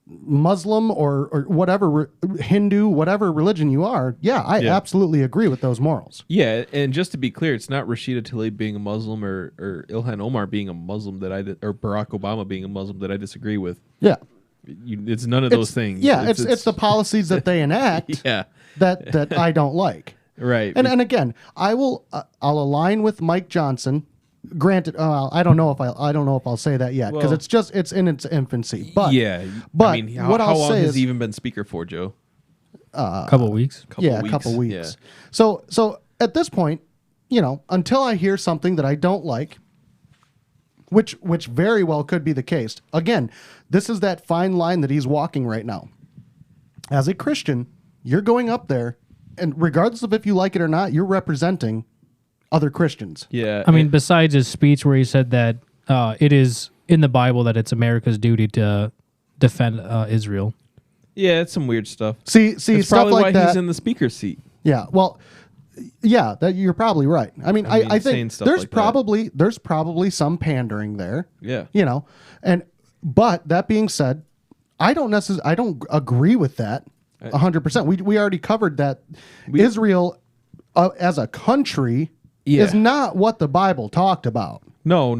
Muslim or whatever, Hindu, whatever religion you are, I absolutely agree with those morals. Yeah, and just to be clear, it's not Rashida Tlaib being a Muslim or Ilhan Omar being a Muslim or Barack Obama being a Muslim that I disagree with. Yeah. It's none of those things. Yeah, it's the policies that they enact that I don't like. Right. And again, I'll align with Mike Johnson. Granted, I don't know if I'll say that yet because it's in its infancy. But I mean, how long has he even been speaker for, Joe? A couple weeks. A couple weeks. Yeah. So at this point, until I hear something that I don't like, which very well could be the case. Again, this is that fine line that he's walking right now. As a Christian, you're going up there, and regardless of if you like it or not, you're representing other Christians. Yeah. I mean, besides his speech where he said that it is in the Bible that it's America's duty to defend Israel. Yeah, it's some weird stuff. See, it's stuff probably like why that. He's in the speaker's seat. Yeah, well, that you're probably right. I mean, I think there's probably some pandering there. Yeah. But that being said, I don't agree with that 100%. We already covered that Israel as a country is not what the Bible talked about. No.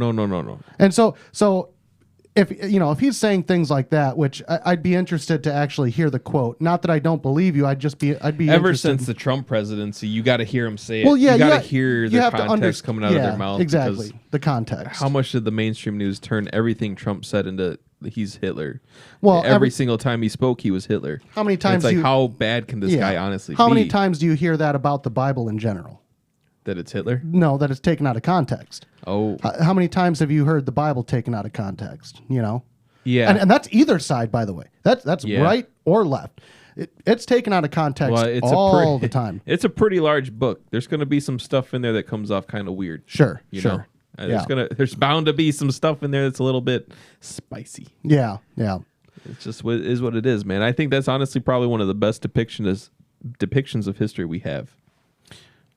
And so if he's saying things like that, which I'd be interested to actually hear the quote. Not that I don't believe you, I'd be ever interested. Since the Trump presidency, you got to hear him say it. Well, yeah, you got to hear the context coming out of their mouth. Exactly, the context. How much did the mainstream news turn everything Trump said into he's Hitler? Well, every single time he spoke, he was Hitler. How many times? It's like how bad can this guy honestly? How many times do you hear that about the Bible in general? That it's Hitler? No, that it's taken out of context. Oh, how many times have you heard the Bible taken out of context? Yeah, and that's either side, by the way. That's right or left. It's taken out of context all the time. It's a pretty large book. There's going to be some stuff in there that comes off kind of weird. Sure. There's bound to be some stuff in there that's a little bit spicy. Yeah. It's just what it is, man. I think that's honestly probably one of the best depictions of history we have.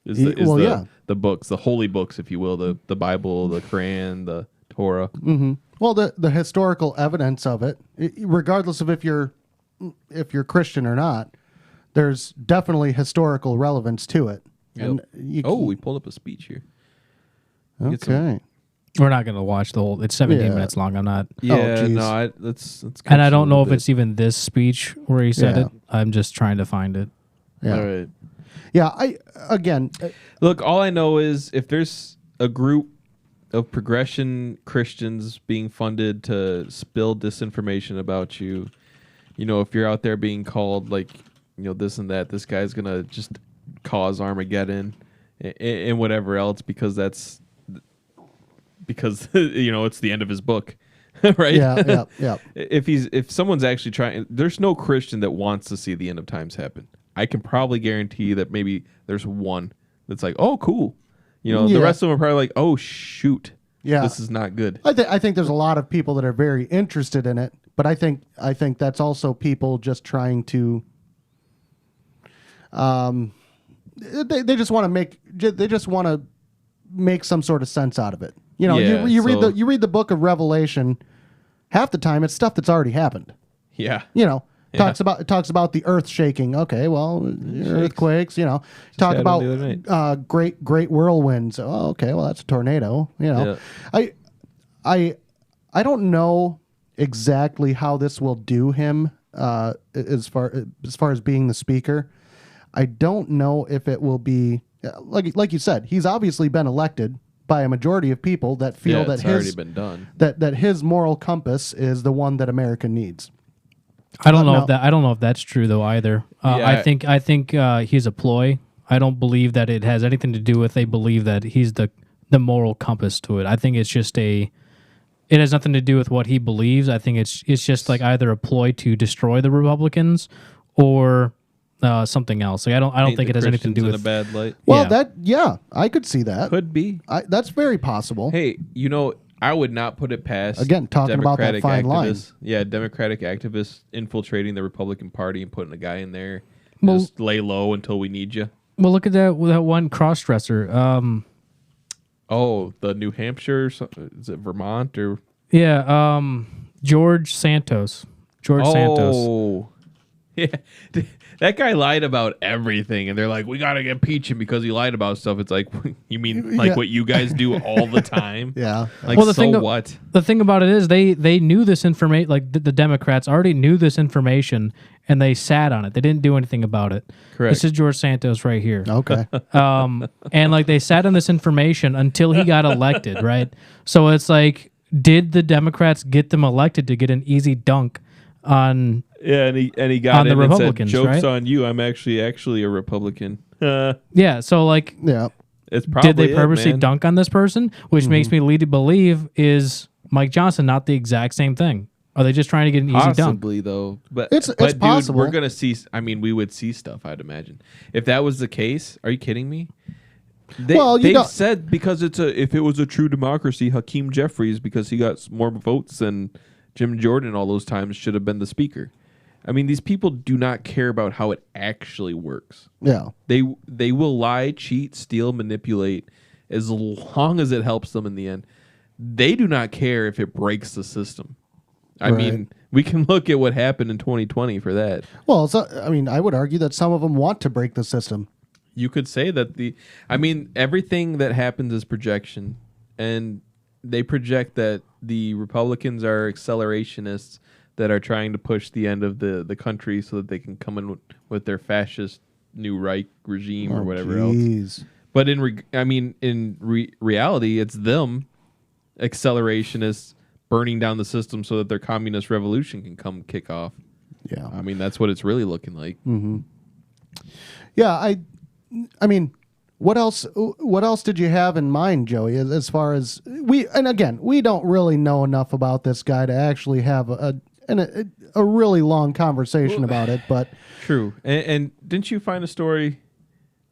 The books, the holy books, if you will, the Bible, the Quran, the Torah. Mm-hmm. Well, the historical evidence of it, regardless of if you're Christian or not, there's definitely historical relevance to it. Yep. And we pulled up a speech here. Okay. We're not going to watch the whole. It's 17 minutes long. I'm not. Yeah, no. Let's. And I don't know if it's even this speech where he said it. I'm just trying to find it. Yeah. All right. Yeah. Look. All I know is if there's a group of progression Christians being funded to spill disinformation about you, if you're out there being called like, this and that, this guy's gonna just cause Armageddon and whatever else because it's the end of his book, right? Yeah. If someone's actually trying, there's no Christian that wants to see the end of times happen. I can probably guarantee that maybe there's one that's like, oh, cool. The rest of them are probably like, oh, shoot. Yeah. This is not good. I think there's a lot of people that are very interested in it, but I think that's also people just trying to they just want to make some sort of sense out of it. You read the book of Revelation, half the time it's stuff that's already happened. Yeah. Talks about the earth shaking. Okay, well, earthquakes. Talk about great whirlwinds. Oh, okay, well that's a tornado. I don't know exactly how this will do him as far as being the speaker. I don't know if it will be like you said. He's obviously been elected by a majority of people that feel that it's already been done. That his moral compass is the one that America needs. I don't know if that's true though either. I think he's a ploy. I don't believe that it has anything to do with they believe that he's the moral compass to it. I think it's just it has nothing to do with what he believes. I think it's just like either a ploy to destroy the Republicans or something else. Like I don't think it has anything to do with a bad light. Well, I could see that. Could be. That's very possible. Hey, I would not put it past again talking about that fine line. Yeah, Democratic activists infiltrating the Republican Party and putting a guy in there. Well, just lay low until we need you. Well, look at that one cross-dresser. The New Hampshire, is it Vermont or? Yeah, George Santos. Santos. Yeah, that guy lied about everything, and they're like, "We gotta impeach him because he lied about stuff." It's like, you mean like what you guys do all the time? Yeah. Like, what? The thing about it is they knew this information. Like the Democrats already knew this information, and they sat on it. They didn't do anything about it. Correct. This is George Santos right here. Okay. And like they sat on this information until he got elected, right? So it's like, did the Democrats get them elected to get an easy dunk on? Yeah, and he got on in the and Republicans, said, "Joke's right? on you. I'm actually a Republican." Yeah. So like, yeah. It's probably did they purposely dunk on this person, which makes me lead to believe is Mike Johnson not the exact same thing? Are they just trying to get an easy dunk? Possibly though, but it's dude, possible. We're gonna see. I mean, we would see stuff. I'd imagine if that was the case. Are you kidding me? They've said because if it was a true democracy, Hakeem Jeffries, because he got more votes than Jim Jordan all those times, should have been the speaker. I mean, these people do not care about how it actually works. Yeah. They will lie, cheat, steal, manipulate as long as it helps them in the end. They do not care if it breaks the system. I mean, we can look at what happened in 2020 for that. Well, I would argue that some of them want to break the system. You could say that everything that happens is projection, and they project that the Republicans are accelerationists that are trying to push the end of the country so that they can come in with their fascist new Reich regime or whatever else. But in reality, it's them accelerationists burning down the system so that their communist revolution can come kick off. Yeah. I mean, that's what it's really looking like. Mm-hmm. Yeah, I mean, what else did you have in mind, Joey, as far as we don't really know enough about this guy to actually have a really long conversation about it, but true. And didn't you find a story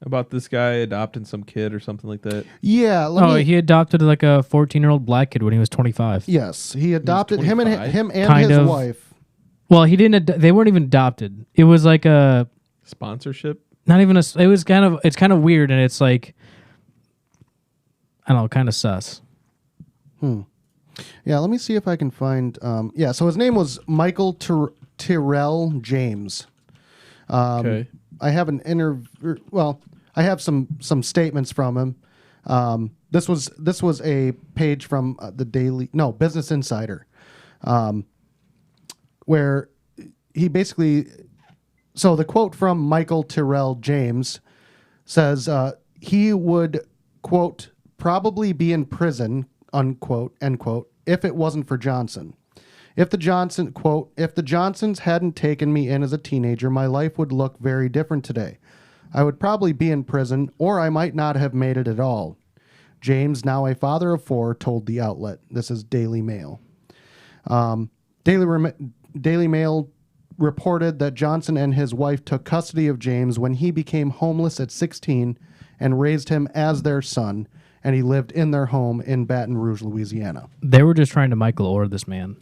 about this guy adopting some kid or something like that? Yeah. He adopted like a 14-year-old black kid when he was 25. Yes, he adopted him and kind his of, wife. Well, he didn't. They weren't even adopted. It was like a sponsorship. Not even a. It was kind of. It's kind of weird, and it's like, I don't know, kind of sus. Yeah, let me see if I can find. So his name was Michael Tyrell James. Okay. I have an interview. Well, I have some statements from him. This was a page from Business Insider, where he basically. So the quote from Michael Tyrell James says he would, quote, probably be in prison, unquote, end quote, if it wasn't for Johnson. If the Johnsons hadn't taken me in as a teenager, my life would look very different today. I would probably be in prison, or I might not have made it at all. James, now a father of 4, told the outlet. This is Daily Mail. Daily Mail reported that Johnson and his wife took custody of James when he became homeless at 16 and raised him as their son, and he lived in their home in Baton Rouge, Louisiana. They were just trying to Michael Orr this man.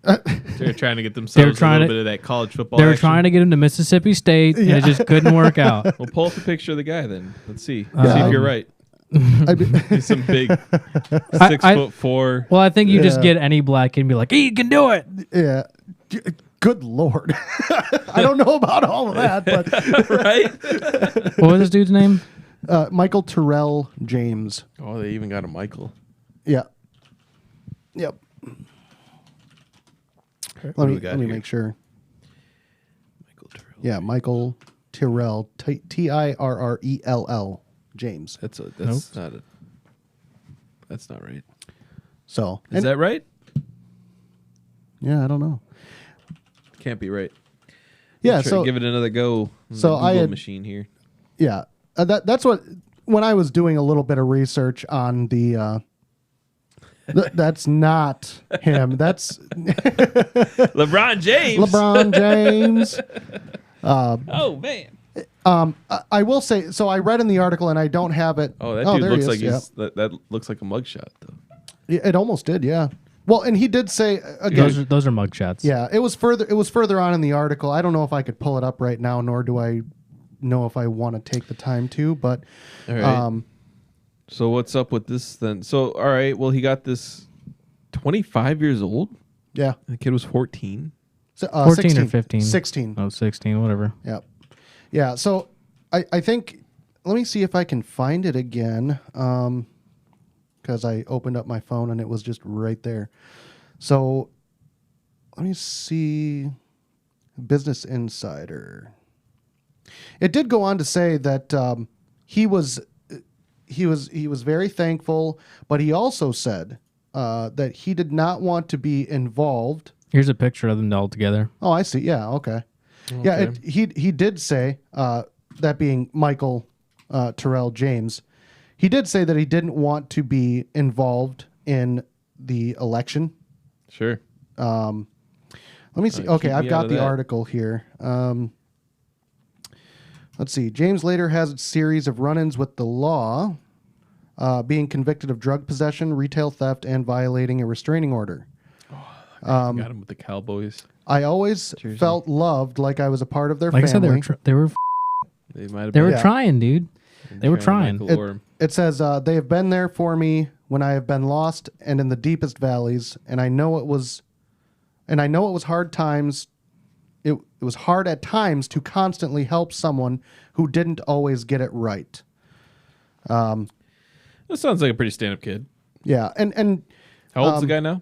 They're trying to get themselves a little bit of that college football They were action. trying to get him to Mississippi State, and it just couldn't work out. We'll pull up a picture of the guy then. Let's see. See if you're right. He's some big 6'4". Well, I think you just get any black kid and be like, he can do it. Yeah. Good Lord. I don't know about all of that, but right? What was this dude's name? Michael Tyrell James. Oh, they even got a Michael. Yeah. Yep. Let me make sure. Michael Tyrell. Yeah, Michael Tyrrell, Tirrell, James. That's not right. So Is that right? Yeah, I don't know. Can't be right. Yeah, Try so to give it another go. So I had machine here. Yeah, that's what when I was doing a little bit of research on the. That's not him. That's LeBron James. LeBron James. Oh man. I will say. So I read in the article, and I don't have it. Oh, that dude there looks he like is. that looks like a mugshot though. Yeah, it almost did. Yeah. Well, and he did say again. Those are mugshots. Yeah, it was further on in the article. I don't know if I could pull it up right now, nor do I know if I want to take the time to. But, all right. So what's up with this then? So all right, well he got this 25 years old. Yeah, The kid was 14. so, 14 16, or 15. 16. Oh, 16, whatever. Yeah, yeah. So I think let me see if I can find it again. Because I opened up my phone and it was just right there. So let me see. Business Insider. It did go on to say that he was very thankful, but he also said that he did not want to be involved. Here's a picture of them all together. Oh, I see. Yeah, okay. Yeah, he did say that being Michael Tyrrell James. He did say that he didn't want to be involved in the election. Sure. Let me see. Keep Okay, me I've out got of the that. article here. Let's see. James later has a series of run-ins with the law, being convicted of drug possession, retail theft, and violating a restraining order. Got him with the Cowboys. I always felt loved, like I was a part of their Like family. I said, they were They might have they been were trying, dude. They were trying. Michael Orr. It says they have been there for me when I have been lost and in the deepest valleys, and I know it was hard times. It was hard at times to constantly help someone who didn't always get it right. That sounds like a pretty stand-up kid. Yeah, and How old's the guy now?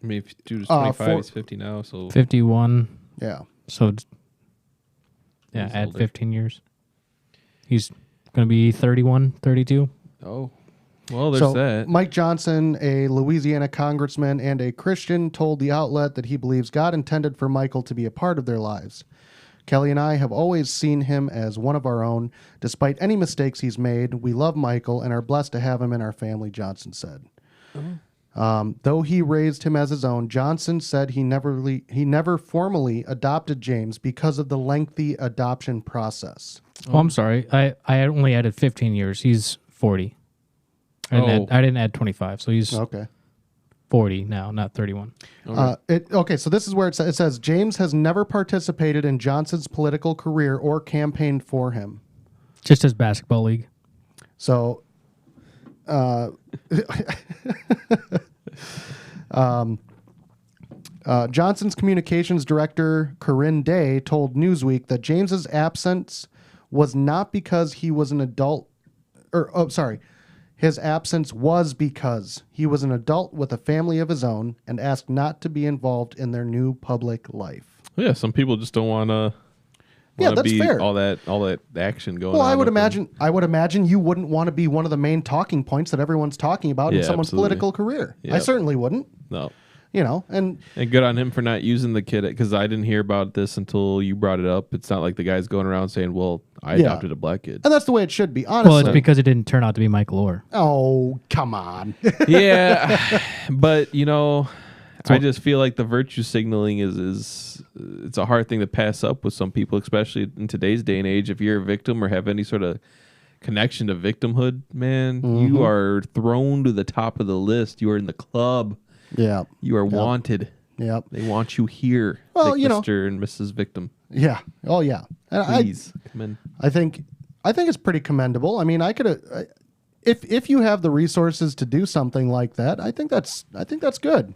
I mean, if dude is 25, he's 50 now, so 51. yeah, So, yeah, He's add older. 15 years. He's going to be 31, 32. oh, well, there's so that. Mike Johnson, a Louisiana congressman and a Christian, told the outlet that he believes God intended for Michael to be a part of their lives. Kelly and I have always seen him as one of our own. Despite any mistakes he's made, we love Michael and are blessed to have him in our family, Johnson said. Though he raised him as his own, Johnson said he never formally adopted James because of the lengthy adoption process. Oh, I'm sorry. I only added 15 years. He's 40. I didn't add 25, so he's Okay. 40 now, not 31. So this is where it says James has never participated in Johnson's political career or campaigned for him. Just his basketball league. So, Johnson's communications director, Corinne Day, told Newsweek that James's absence was not because he was an adult, his absence was because he was an adult with a family of his own and asked not to be involved in their new public life. Yeah, some people just don't want to. Yeah, that's be fair. All that action going on. Well, I would with imagine. I would imagine you wouldn't want to be one of the main talking points that everyone's talking about in Yeah, someone's absolutely. political career. I Yep. certainly wouldn't. them. No. And And good on him for not using the kid, because I didn't hear about this until you brought it up. It's not like the guy's going around saying, well, I Yeah. adopted a black kid. that's the way it should be. Honestly. Well, it's because it didn't turn out to be Michael Orr. Oh, come on. Yeah, but I just feel like the virtue signaling is it's a hard thing to pass up with some people, especially in today's day and age. If you're a victim or have any sort of connection to victimhood, man, you are thrown to the top of the list. You are in the club. Yeah. You are wanted. Yep. They want you here, Well, like Mr. and Mrs. Victim. Yeah. Oh, yeah. And Please come in. I think it's pretty commendable. I mean, I could if you have the resources to do something like that, I think that's good.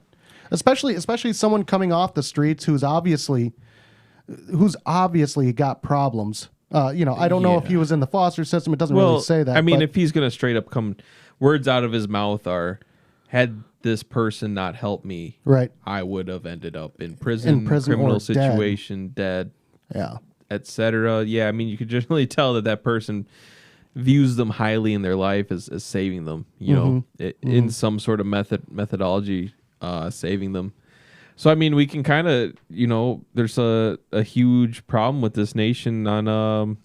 Especially someone coming off the streets who's obviously got problems. I don't know if he was in the foster system. It doesn't really say that. I mean, but- if he's going to straight up come, words out of his mouth are, had this person not helped me, right. I would have ended up in prison, or criminal dead. situation, dead. Yeah. etc. Yeah, I mean, you could generally tell that person views them highly in their life as saving them, in some sort of methodology, saving them. So, I mean, we can kind of, there's a huge problem with this nation on, a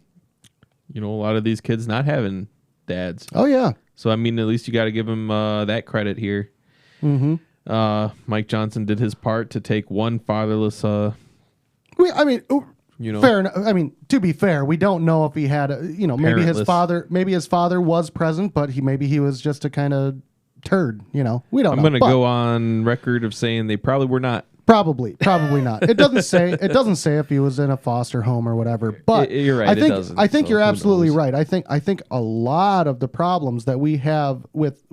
lot of these kids not having dads. Oh, yeah. So, I mean, at least you got to give him that credit here. Mike Johnson did his part to take one fatherless. Fair enough. I mean, to be fair, we don't know if he had, maybe his father was present, but maybe he was just a kind of turd. We don't know. I'm going to go on record of saying they probably were not. Probably not. It doesn't say. It doesn't say if he was in a foster home or whatever. But you're right. I think you're absolutely right. I think a lot of the problems that we have with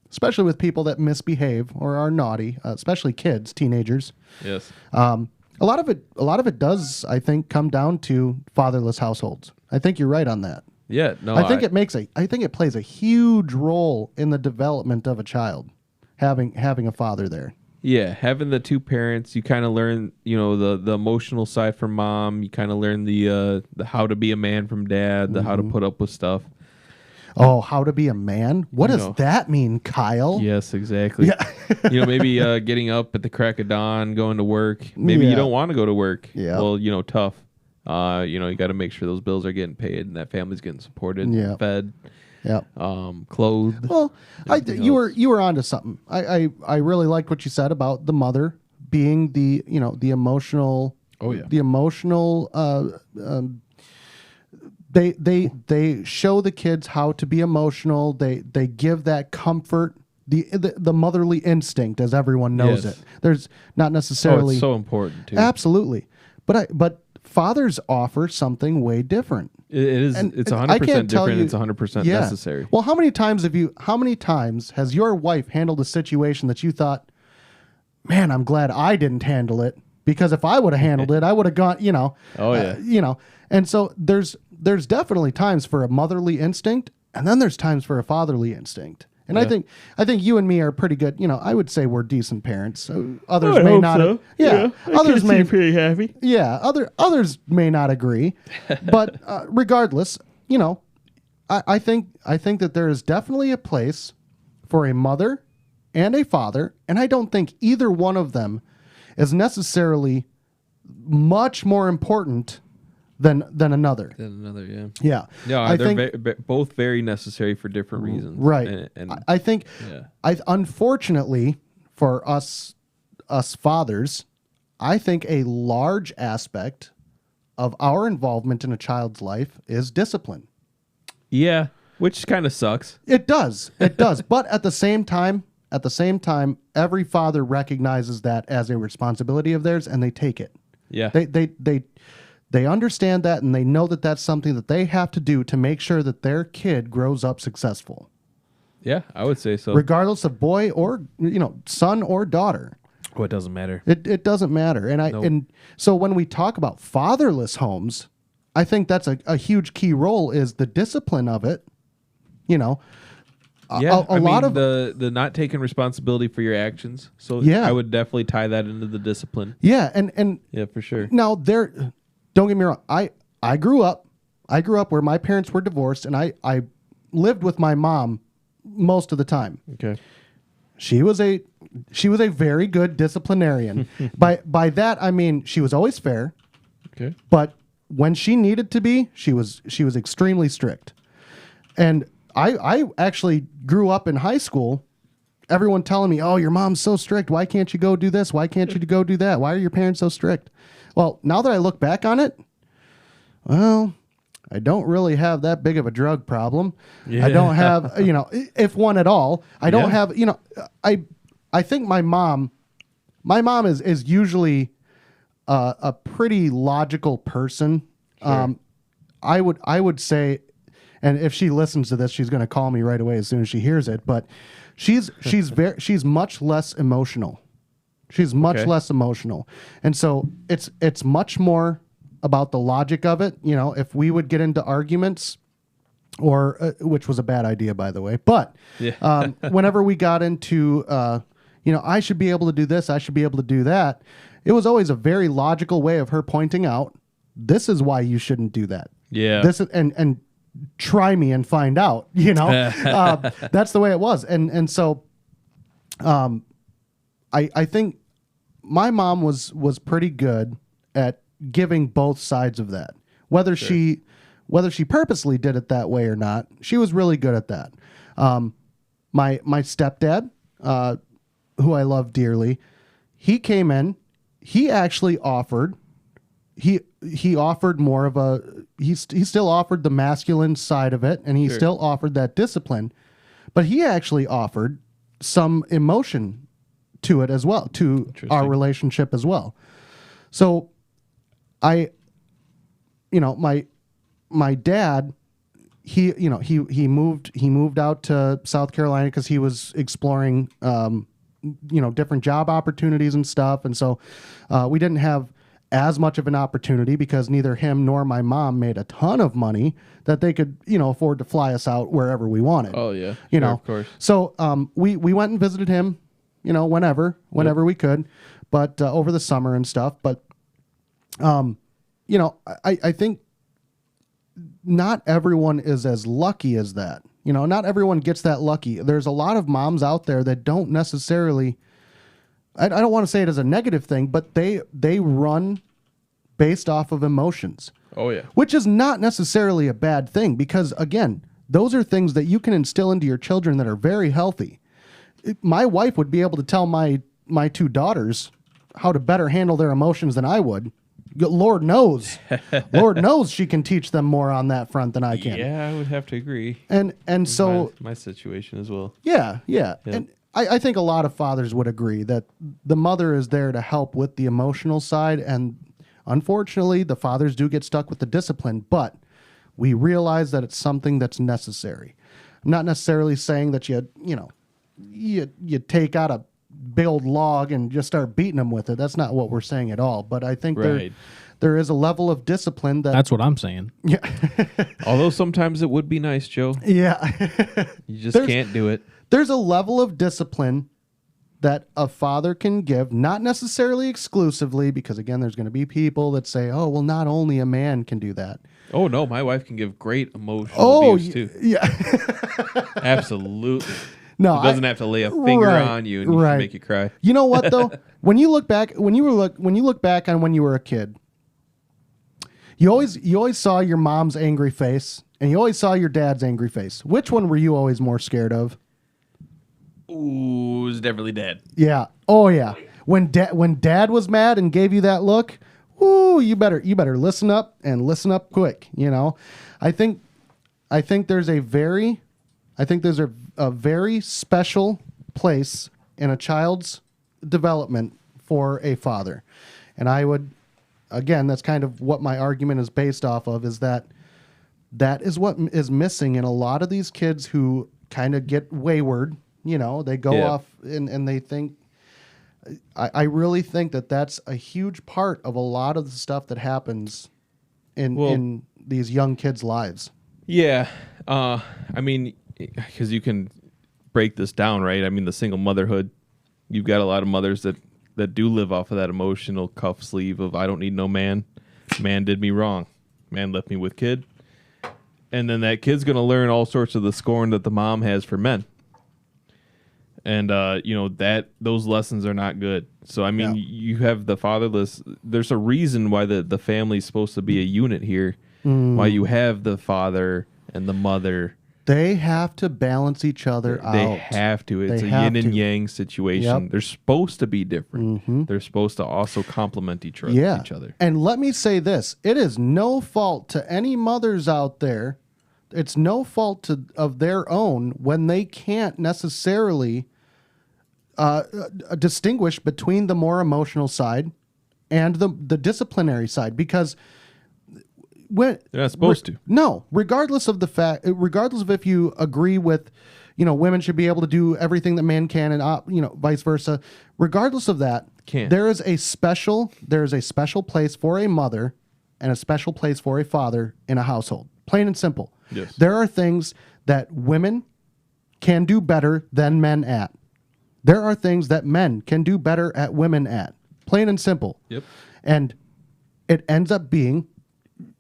especially with people that misbehave or are naughty, especially kids, teenagers. Yes. A lot of it does, I think, come down to fatherless households. I think you're right on that. Yeah. No. I think it plays a huge role in the development of a child, having a father there. Yeah, having the two parents, you kind of learn, the emotional side from mom. You kind of learn the how to be a man from dad, the how to put up with stuff. Oh, how to be a man? What does that mean, Kyle? Yes, exactly. Yeah. Maybe getting up at the crack of dawn, going to work. Maybe you don't want to go to work. Yeah. Well, tough. You got to make sure those bills are getting paid and that family's getting supported, fed. Yeah. Clothed. Well, you were onto something. I really liked what you said about the mother being the emotional. Oh yeah. The emotional. They show the kids how to be emotional. They give that comfort. The motherly instinct, as everyone knows it. There's not necessarily. It's so important too. Absolutely, but fathers offer something way different. It is. It's 100% different. It's 100% necessary. Well, how many times has your wife handled a situation that you thought, man, I'm glad I didn't handle it, because if I would have handled it, I would have gone, Oh yeah. And so there's definitely times for a motherly instinct, and then there's times for a fatherly instinct. And I think you and me are pretty good. I would say we're decent parents. So others may not. So. Yeah. Others may pretty happy. Yeah. Others may not agree, but regardless, I think that there is definitely a place for a mother and a father, and I don't think either one of them is necessarily much more important than another. Yeah. Yeah. No, I they're think both very necessary for different reasons. Right. And I think, unfortunately for us fathers, I think a large aspect of our involvement in a child's life is discipline. Yeah, which kind of sucks. It does. But at the same time, every father recognizes that as a responsibility of theirs, and they take it. Yeah. They understand that, and they know that that's something that they have to do to make sure that their kid grows up successful. Yeah, I would say so. Regardless of boy or son or daughter. Oh, it doesn't matter. It doesn't matter. And so when we talk about fatherless homes, I think that's a huge key role is the discipline of it. Yeah, a lot of the not taking responsibility for your actions. So I would definitely tie that into the discipline. Yeah, and yeah, for sure. Now don't get me wrong. I grew up where my parents were divorced, and I lived with my mom most of the time. Okay. She was a very good disciplinarian. By that I mean she was always fair. Okay. But when she needed to be, she was extremely strict. And I actually grew up in high school, everyone telling me, "Oh, your mom's so strict. Why can't you go do this? Why can't you go do that? Why are your parents so strict?" Well, now that I look back on it, well, I don't really have that big of a drug problem. Yeah. I don't have, if one at all. I don't have, I think my mom is usually a pretty logical person. Sure. I would say, and if she listens to this, she's going to call me right away as soon as she hears it, but she's much less emotional. She's much less emotional. And so it's much more about the logic of it. If we would get into arguments, or which was a bad idea, by the way, but whenever we got into I should be able to do this, I should be able to do that. It was always a very logical way of her pointing out, this is why you shouldn't do that. Yeah. This is, and try me and find out, that's the way it was. And so, I think my mom was pretty good at giving both sides of that. Whether she purposely did it that way or not, she was really good at that. My stepdad, who I love dearly, he came in. He actually offered. He offered more of a. He still offered the masculine side of it, and he still offered that discipline, but he actually offered some emotion to it as well, to our relationship as well. So, my dad, he moved out to South Carolina because he was exploring, different job opportunities and stuff. And so, we didn't have as much of an opportunity because neither him nor my mom made a ton of money that they could, afford to fly us out wherever we wanted. Oh yeah. Of course. So, we went and visited him, whenever we could, but, over the summer and stuff. But, I think not everyone is as lucky as that. Not everyone gets that lucky. There's a lot of moms out there that don't necessarily, I don't want to say it as a negative thing, but they run based off of emotions. Oh yeah. Which is not necessarily a bad thing because, again, those are things that you can instill into your children that are very healthy. My wife would be able to tell my two daughters how to better handle their emotions than I would. Lord knows she can teach them more on that front than I can. Yeah, I would have to agree. And so my situation as well. Yeah. And I think a lot of fathers would agree that the mother is there to help with the emotional side, and unfortunately, the fathers do get stuck with the discipline, but we realize that it's something that's necessary. I'm not necessarily saying that you take out a big old log and just start beating them with it. That's not what we're saying at all. But I think there is a level of discipline that's what I'm saying. Yeah. Although sometimes it would be nice, Joe. Yeah. You just can't do it. There's a level of discipline that a father can give, not necessarily exclusively, because again, there's going to be people that say, oh, well, not only a man can do that. Oh, no, my wife can give great emotional abuse too. Yeah. Absolutely. No, it doesn't have to lay a finger on you and make you cry. You know what though? When you look back on when you were a kid, you always saw your mom's angry face and you always saw your dad's angry face. Which one were you always more scared of? Ooh, it was definitely Dad. Yeah. Oh yeah. When dad was mad and gave you that look, ooh, you better listen up and listen up quick. I think there's a very special place in a child's development for a father. And I would, again, that's kind of what my argument is based off of, is that is what is missing in a lot of these kids who kind of get wayward. They go off and they think, I really think that that's a huge part of a lot of the stuff that happens in these young kids' lives. Yeah. I mean, because you can break this down, right? I mean, the single motherhood, you've got a lot of mothers that do live off of that emotional cuff sleeve of, I don't need no man. Man did me wrong. Man left me with kid. And then that kid's going to learn all sorts of the scorn that the mom has for men. And, those lessons are not good. So, I mean, you have the fatherless. There's a reason why the family's supposed to be a unit here. Why you have the father and the mother. They have to balance each other out. They have to. It's a yin and yang situation. They're supposed to be different. Mm-hmm. They're supposed to also complement each other. And let me say this. It is no fault to any mothers out there. It's no fault of their own when they can't necessarily distinguish between the more emotional side and the disciplinary side, because they're not supposed to. No, regardless of if you agree with, women should be able to do everything that men can, and vice versa. Regardless of that, there is a special place for a mother and a special place for a father in a household. Plain and simple. Yes. There are things that women can do better than men at. There are things that men can do better at women at. Plain and simple. Yep. And it ends up being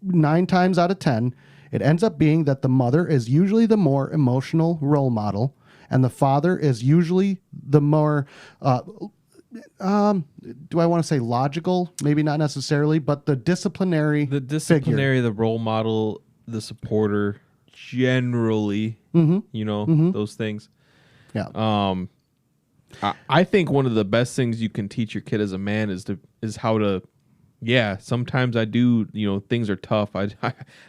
9 times out of 10, it ends up being that the mother is usually the more emotional role model, and the father is usually the more, do I want to say logical? Maybe not necessarily, but the disciplinary figure. the role model, the supporter, generally, those things. Yeah. I think one of the best things you can teach your kid as a man is how to. Yeah, sometimes I do. Things are tough.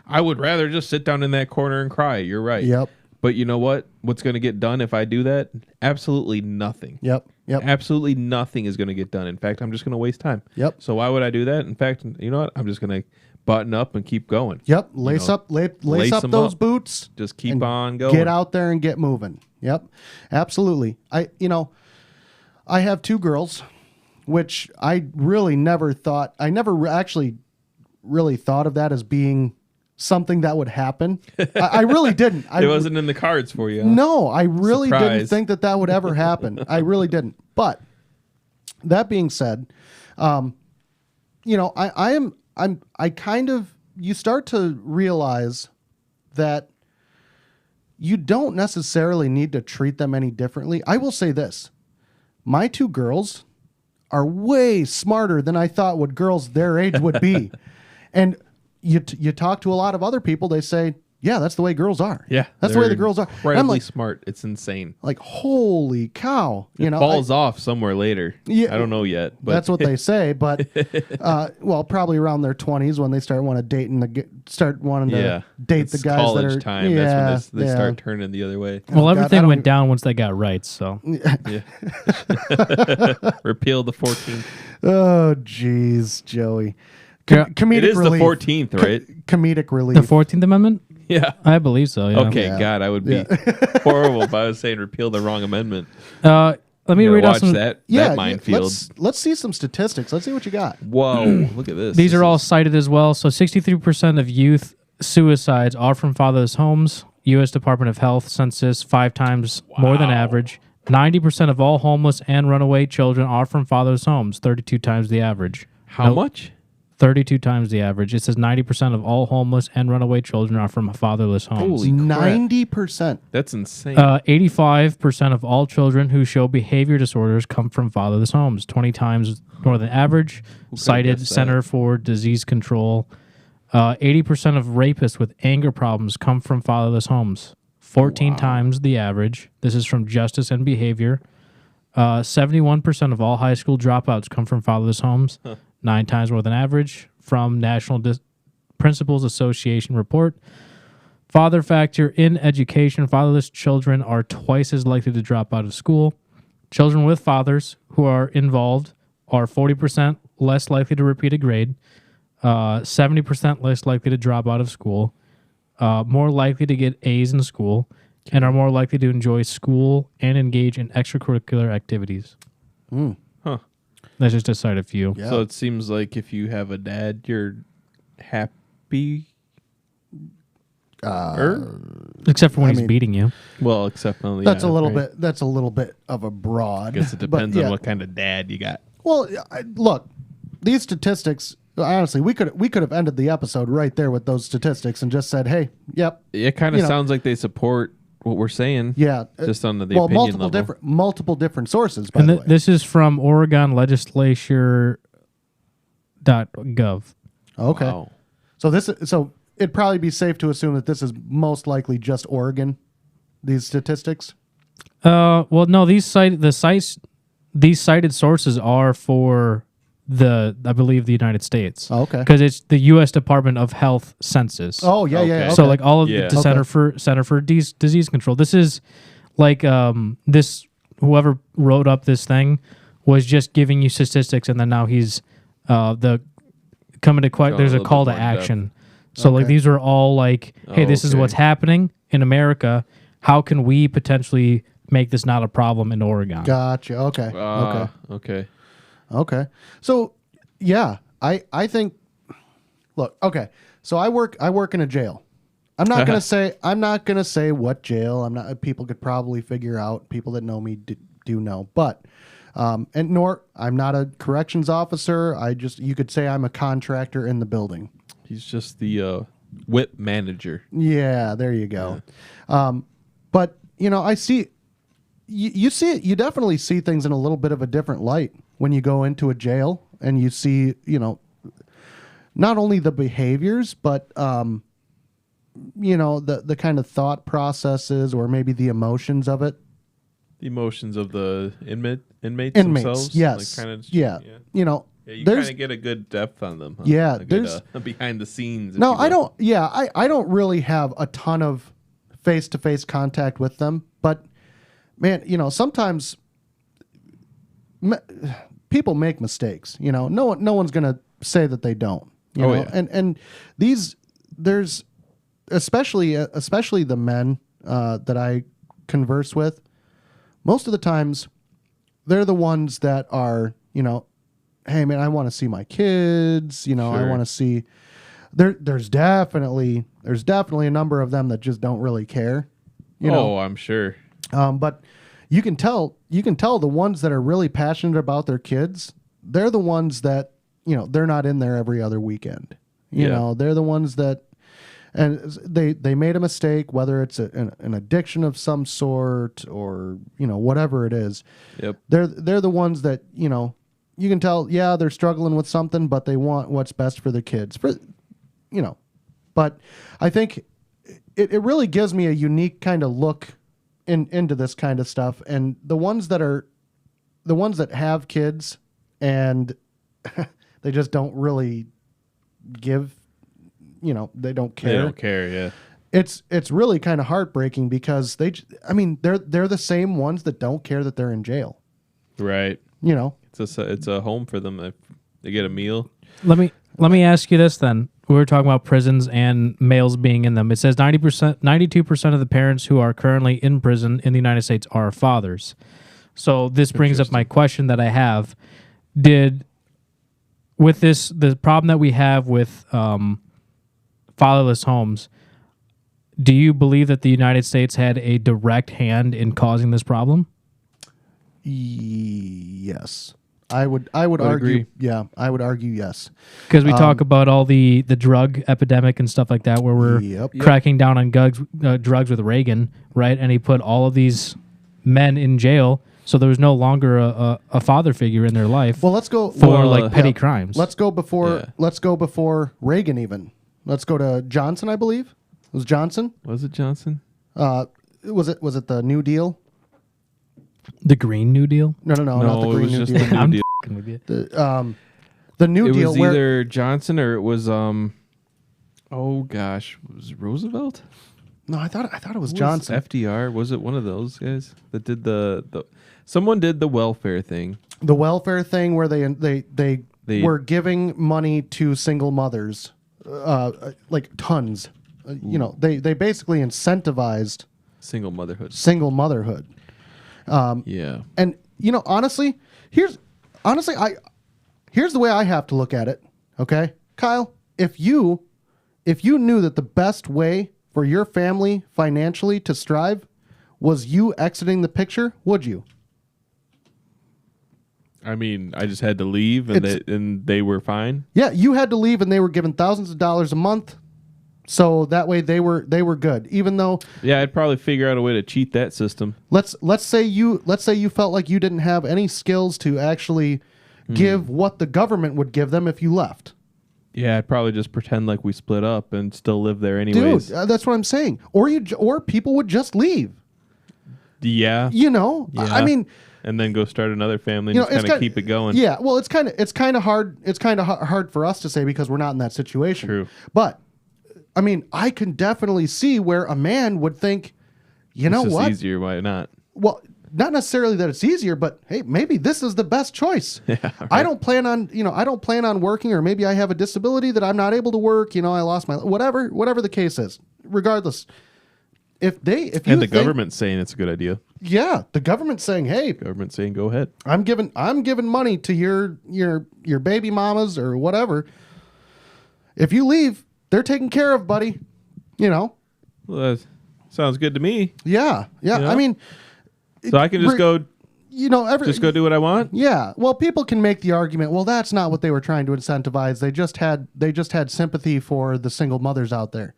I would rather just sit down in that corner and cry. You're right. Yep. But you know what? What's going to get done if I do that? Absolutely nothing. Yep. Absolutely nothing is going to get done. In fact, I'm just going to waste time. Yep. So why would I do that? In fact, you know what? I'm just going to button up and keep going. Yep. Lace up those boots. Just keep on going. Get out there and get moving. Yep. Absolutely. I have 2 girls, which I really never thought. I never actually really thought of that as being something that would happen. I really didn't. It wasn't in the cards for you. Huh? No, I really didn't Surprise. think that would ever happen. I really didn't. But that being said, I kind of, you start to realize that you don't necessarily need to treat them any differently. I will say this. My 2 girls are way smarter than I thought what girls their age would be. And you talk to a lot of other people, they say, yeah, that's the way girls are. Yeah. That's the way the girls are. Incredibly I'm like, smart. It's insane. like, holy cow. It falls off somewhere later. Yeah, I don't know yet. But that's what they say. But, probably around their 20s when they start wanting to date date the guys college that are time. Yeah, that's when they start turning the other way. Well, God, everything went down once they got rights. So Yeah. Repeal the 14th. Oh, jeez, Joey. Yeah. Comedic It is relief. the 14th, right? Comedic relief. the 14th Amendment, Yeah. I believe so. Yeah. Okay, Yeah. God, I would be horrible if I was saying repeal the wrong amendment. Let me You read gotta out watch some. that minefield. Let's see some statistics. Let's see what you got. Whoa, look at this. These This are all is- cited as well. So 63% of youth suicides are from fatherless homes. U.S. Department of Health census 5 times more than average. 90% of all homeless and runaway children are from fatherless homes. 32 times the average. How much? 32 times the average. It says 90% of all homeless and runaway children are from fatherless homes. Holy crap. 90%. That's insane. 85% of all children who show behavior disorders come from fatherless homes. 20 times more than average. Cited guessed that? Center for Disease Control. 80% of rapists with anger problems come from fatherless homes. 14 times the average. This is from Justice and Behavior. 71% of all high school dropouts come from fatherless homes. 9 times more than average from National Principals Association report. Father factor in education. Fatherless children are twice as likely to drop out of school. Children with fathers who are involved are 40% less likely to repeat a grade, 70% less likely to drop out of school, more likely to get A's in school, and are more likely to enjoy school and engage in extracurricular activities. Huh. That's just to cite a few. Yeah. So it seems like if you have a dad, you're happy. Except for when he's mean- beating you. Well, except on the That's a little bit. That's a little bit of a broad. I guess it but depends yeah. on what kind of dad you got. Well, look, these statistics. Honestly, we could have ended the episode right there with those statistics and just said, "Hey, yep, It kind You of know. sounds like they support what we're saying. yeah." Just on the well, opinion level. multiple different sources. By And the way, this is from Oregon Legislature.gov. okay. Wow. So it'd probably be safe to assume that this is most likely just Oregon. These statistics. Well, no, these cited sources are for I believe the United States. Oh, okay. Because it's the U.S. Department of Health census. Oh yeah, yeah. Okay. Okay. So like all of Yeah. the Center for Disease Control. This is like this whoever wrote up this thing was just giving you statistics, and then now he's there's a a little call to bit more in action. So like Okay. these are all like, hey, this is okay. what's happening in America. How can we potentially make this not a problem in Oregon? Gotcha. Okay. Okay. Okay. So yeah, I think. Look. Okay. So I work in a jail. I'm not gonna say what jail. I'm not. People could probably figure out. People that know me do know. But and nor I'm not a corrections officer. You could say I'm a contractor in the building. He's just the whip manager. Yeah, there you go. Yeah. But I see. You see it. You definitely see things in a little bit of a different light when you go into a jail and you see, not only the behaviors, but the kind of thought processes or maybe the emotions of it. The emotions of the inmates themselves. Yes. Like yeah. You kind of get a good depth on them. Huh? Yeah. There's behind the scenes. No, I don't. Yeah, I don't really have a ton of face-to-face contact with them, but man, sometimes people make mistakes. No one's gonna say that they don't. You know? Yeah. And there's especially the men that I converse with. Most of the times, they're the ones that are, hey man, I want to see my kids. Sure. I want to see. There's definitely a number of them that just don't really care. I'm sure. But you can tell the ones that are really passionate about their kids. They're the ones that they're not in there every other weekend. They're the ones that, and they made a mistake, whether it's an addiction of some sort or whatever it is. Yep. They're the ones that you can tell. Yeah, they're struggling with something, but they want what's best for their kids. But I think it really gives me a unique kind of look into this kind of stuff, and the ones that have kids and they just don't really give, they don't care. They don't care, yeah. It's really kind of heartbreaking because they're the same ones that don't care that they're in jail. Right. It's a home for them. They get a meal. Let me ask you this then. We were talking about prisons and males being in them. It says 92% of the parents who are currently in prison in the United States are fathers. So this brings up my question that I have. With the problem that we have with fatherless homes, do you believe that the United States had a direct hand in causing this problem? Yes. I would argue. Agree. Yeah, I would argue yes. Because we talk about all the drug epidemic and stuff like that, where we're cracking down on drugs with Reagan, right? And he put all of these men in jail, so there was no longer a father figure in their life. Well, let's go for petty crimes. Let's go before Reagan even. Let's go to Johnson, I believe. It was Johnson. Was it Johnson? Was it the New Deal? The Green New Deal? No, not the Green New Deal. The New Deal. The New Deal. It was either Johnson or it was oh gosh, was it Roosevelt? No, I thought it was Johnson. FDR, was it one of those guys that did the someone did the welfare thing? The welfare thing where they were giving money to single mothers, like tons. They basically incentivized single motherhood. Yeah. And honestly, here's the way I have to look at it. Okay, Kyle, if you knew that the best way for your family financially to strive was you exiting the picture, would you? I mean, I just had to leave, and they were fine. Yeah, you had to leave, and they were given thousands of dollars a month. So that way they were good, even though. Yeah, I'd probably figure out a way to cheat that system. Let's say you felt like you didn't have any skills to actually give what the government would give them if you left. Yeah, I'd probably just pretend like we split up and still live there anyways. Dude, that's what I'm saying. Or people would just leave. Yeah. Yeah. I mean. And then go start another family and just kind of keep it going. Yeah. Well, it's kind of hard. It's kind of hard for us to say because we're not in that situation. True. But I mean, I can definitely see where a man would think, what? It's easier. Why not? Well, not necessarily that it's easier, but hey, maybe this is the best choice. Yeah, right. I don't plan on working, or maybe I have a disability that I'm not able to work. I lost my whatever the case is. Regardless, the government's saying it's a good idea. Yeah, the government's saying, hey, government's saying go ahead. I'm giving money to your baby mamas or whatever. If you leave, they're taken care of, buddy. Well, that sounds good to me. Yeah. I mean, so I can just go Just go do what I want. Yeah. Well, people can make the argument, well, that's not what they were trying to incentivize. They just had sympathy for the single mothers out there.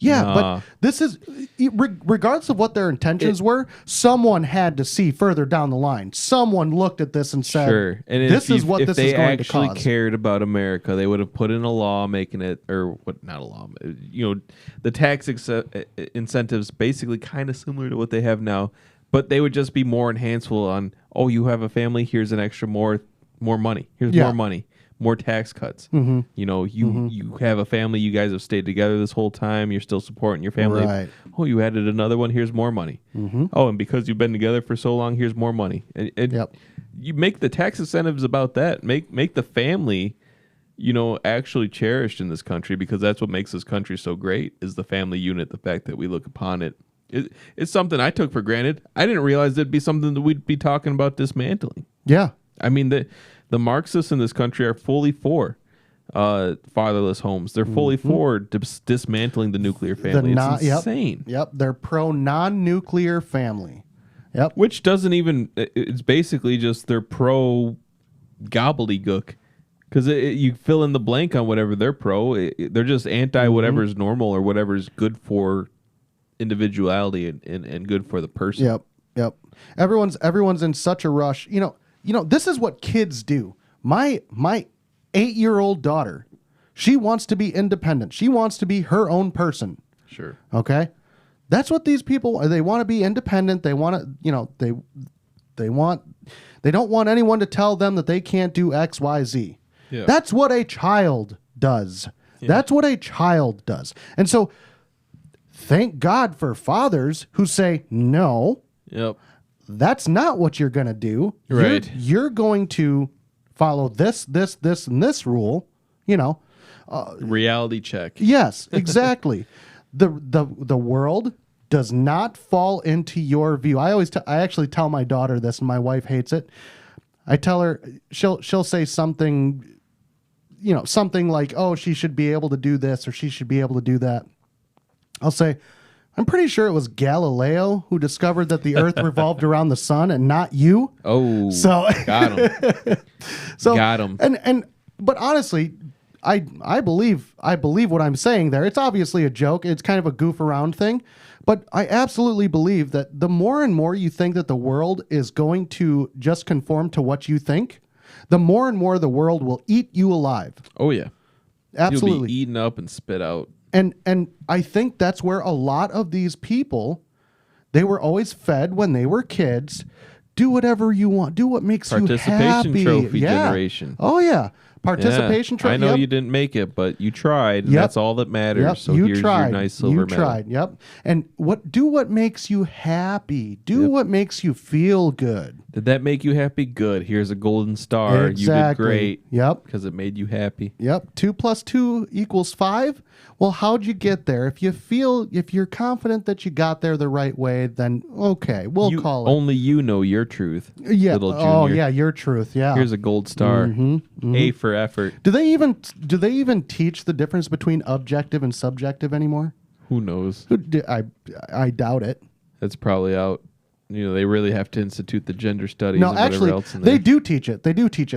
Yeah, but this is, regardless of what their intentions were, someone had to see further down the line. Someone looked at this and said, sure. And this is what this is going to cause. If they actually cared about America, they would have put in a law making it, or what, not a law, the tax incentives basically kind of similar to what they have now, but they would just be more enhanceful on, oh, you have a family, here's an extra more money. Here's more money. More tax cuts. Mm-hmm. You have a family. You guys have stayed together this whole time. You're still supporting your family. Right. Oh, you added another one. Here's more money. Mm-hmm. Oh, and because you've been together for so long, here's more money. And you make the tax incentives about that. Make the family, actually cherished in this country, because that's what makes this country so great, is the family unit. The fact that we look upon it. It's something I took for granted. I didn't realize it'd be something that we'd be talking about dismantling. Yeah. I mean, the Marxists in this country are fully for fatherless homes. They're fully for dismantling the nuclear family. It's insane. Yep. They're pro non-nuclear family. Yep. Which doesn't even, it's basically just they're pro gobbledygook. Because you fill in the blank on whatever they're pro. They're just anti whatever's normal or whatever's good for individuality and good for the person. Yep. Everyone's in such a rush. This is what kids do. My 8-year-old daughter, she wants to be independent. She wants to be her own person. Sure. Okay? That's what these people, they want to be independent. They want to, they don't want anyone to tell them that they can't do X, Y, Z. Yeah. That's what a child does. Yeah. That's what a child does. And so thank God for fathers who say, no. Yep. That's not what you're going to do. Right. You're going to follow this, and this rule, reality check. Yes, exactly. The world does not fall into your view. I actually tell my daughter this, and my wife hates it. I tell her, she'll say something, something like, oh, she should be able to do this or she should be able to do that. I'll say, I'm pretty sure it was Galileo who discovered that the Earth revolved around the sun and not you. Oh, so got him. Got him. But honestly, I believe what I'm saying there. It's obviously a joke. It's kind of a goof around thing, but I absolutely believe that the more and more you think that the world is going to just conform to what you think, the more and more the world will eat you alive. Oh yeah, absolutely. You'll be eaten up and spit out. And I think that's where a lot of these people, they were always fed when they were kids. Do whatever you want. Do what makes you happy. Participation trophy generation. Oh yeah, participation trophy. I know you didn't make it, but you tried. And that's all that matters. Yep. So here's your nice silver medal. You tried. Yep. And do what makes you happy. Do what makes you feel good. Did that make you happy? Good. Here's a golden star. Exactly. You did great. Yep. Because it made you happy. Yep. 2 + 2 = 5. Well, how'd you get there? If you're confident that you got there the right way, then okay, we'll call it. Only you know your truth. Yeah. Little junior. Oh yeah, your truth. Yeah. Here's a gold star. A for effort. Do they even teach the difference between objective and subjective anymore? Who knows? I doubt it. That's probably out. They really have to institute the gender studies. No, and actually, else in there. they do teach it.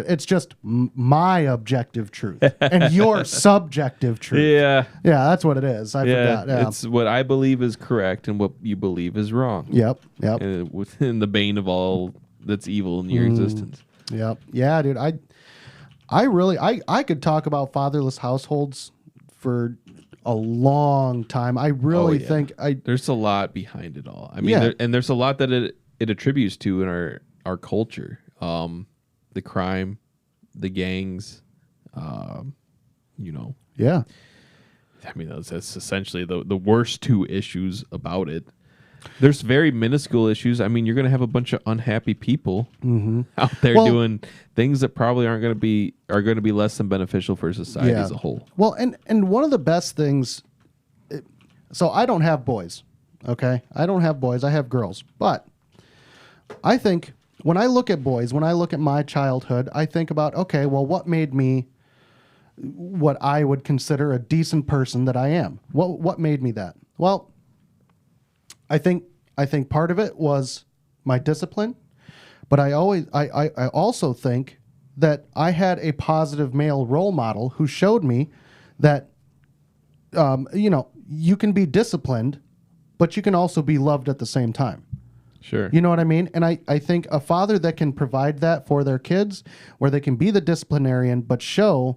It's just my objective truth and your subjective truth. Yeah, that's what it is. I forgot. Yeah. It's what I believe is correct and what you believe is wrong. Yep. Within the bane of all that's evil in your existence. Yep. Yeah, dude. I could talk about fatherless households for a long time. I really think there's a lot behind it all. I mean, there's a lot that it attributes to in our culture. The crime, the gangs, Yeah. I mean, that's essentially the worst two issues about it. There's very minuscule issues. I mean, you're going to have a bunch of unhappy people out there doing things that probably are going to be less than beneficial for society as a whole. Well, and one of the best things. So I don't have boys. Okay, I don't have boys. I have girls. But I think when I look at boys, when I look at my childhood, I think about, okay, well, what made me what I would consider a decent person that I am? What made me that? Well, I think part of it was my discipline. But I also think that I had a positive male role model who showed me that, you can be disciplined, but you can also be loved at the same time. Sure. You know what I mean? And I think a father that can provide that for their kids, where they can be the disciplinarian, but show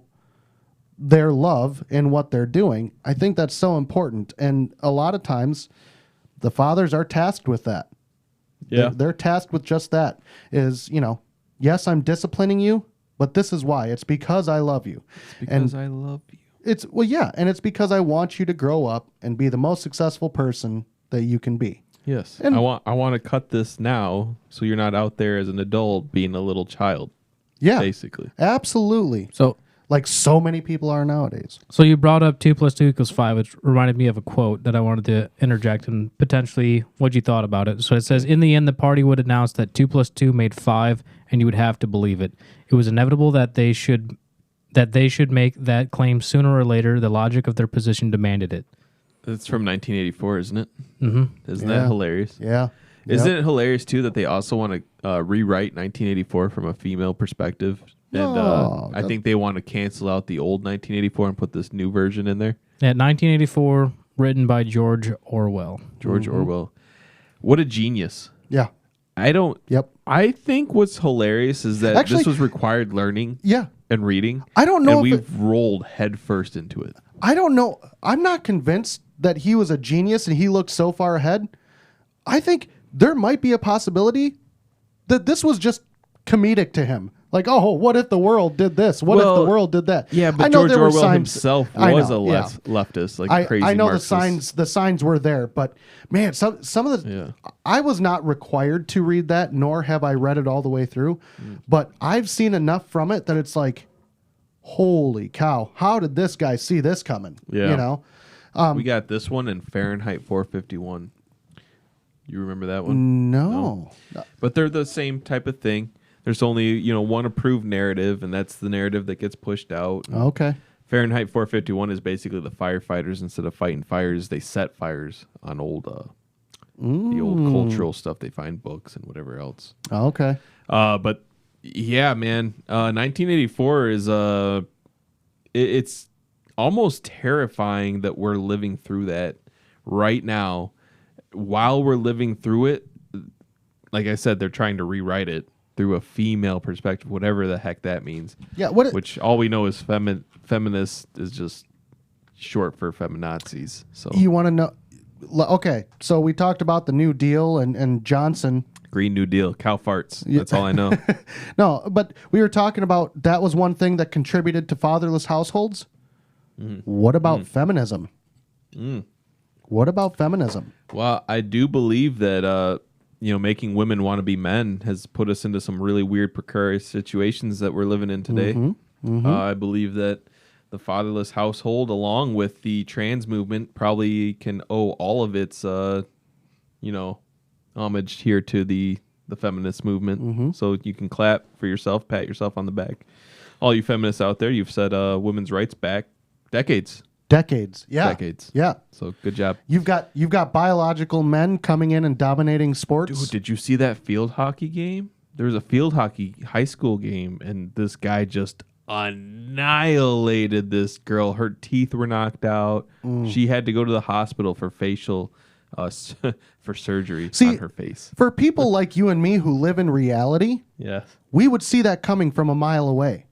their love in what they're doing, I think that's so important. And a lot of times the fathers are tasked with that. Yeah. They're tasked with just that is, yes, I'm disciplining you, but this is why. It's because I love you. It's because I love you. And it's because I want you to grow up and be the most successful person that you can be. Yes. And I want to cut this now so you're not out there as an adult being a little child. Yeah. Basically. Absolutely. So Like so many people are nowadays. So you brought up 2 + 2 = 5, which reminded me of a quote that I wanted to interject and potentially what you thought about it. So it says, in the end, the party would announce that 2 + 2 made 5, and you would have to believe it. It was inevitable that they should make that claim sooner or later. The logic of their position demanded it. It's from 1984, isn't it? Mm-hmm. Isn't that hilarious? Yeah. Isn't it hilarious, too, that they also want to rewrite 1984 from a female perspective? And I think they want to cancel out the old 1984 and put this new version in there. Yeah, 1984, written by George Orwell. George Orwell. What a genius. Yeah. Yep. I think what's hilarious is that Actually, this was required learning Yeah. and reading. I don't know And if we've rolled headfirst into it. I don't know. I'm not convinced that he was a genius and he looked so far ahead. I think there might be a possibility that this was just comedic to him. Like, oh, what if the world did this? What if the world did that? Yeah, but I know George there were Orwell signs, himself I was know, a yeah. leftist, like crazy I know Marxist. the signs were there, but man, some of the Yeah. I was not required to read that, nor have I read it all the way through. But I've seen enough from it that it's like, holy cow, how did this guy see this coming? Yeah. You know? We got this one in Fahrenheit 451. You remember that one? No. But they're the same type of thing. There's only, one approved narrative, and that's the narrative that gets pushed out. Okay. Fahrenheit 451 is basically the firefighters, instead of fighting fires, they set fires on the old cultural stuff. They find books and whatever else. Okay. But yeah, man, 1984 is it's almost terrifying that we're living through that right now. While we're living through it, like I said, they're trying to rewrite it through a female perspective, whatever the heck that means. Yeah. Which all we know is feminist is just short for feminazis. So You want to know? Okay. So we talked about the New Deal and Johnson. Green New Deal, cow farts. That's all I know. No, but we were talking about that was one thing that contributed to fatherless households. What about feminism? What about feminism? Well, I do believe that making women want to be men has put us into some really weird, precarious situations that we're living in today. I believe that the fatherless household, along with the trans movement, probably can owe all of its, homage here to the feminist movement. So you can clap for yourself, pat yourself on the back. All you feminists out there, you've set women's rights back decades. Yeah. Decades. Yeah. So good job. You've got biological men coming in and dominating sports. Dude, did you see that field hockey game? There was a field hockey high school game, and this guy just annihilated this girl. Her teeth were knocked out. She had to go to the hospital for facial for surgery on her face. For people like you and me who live in reality, Yes. we would see that coming from a mile away.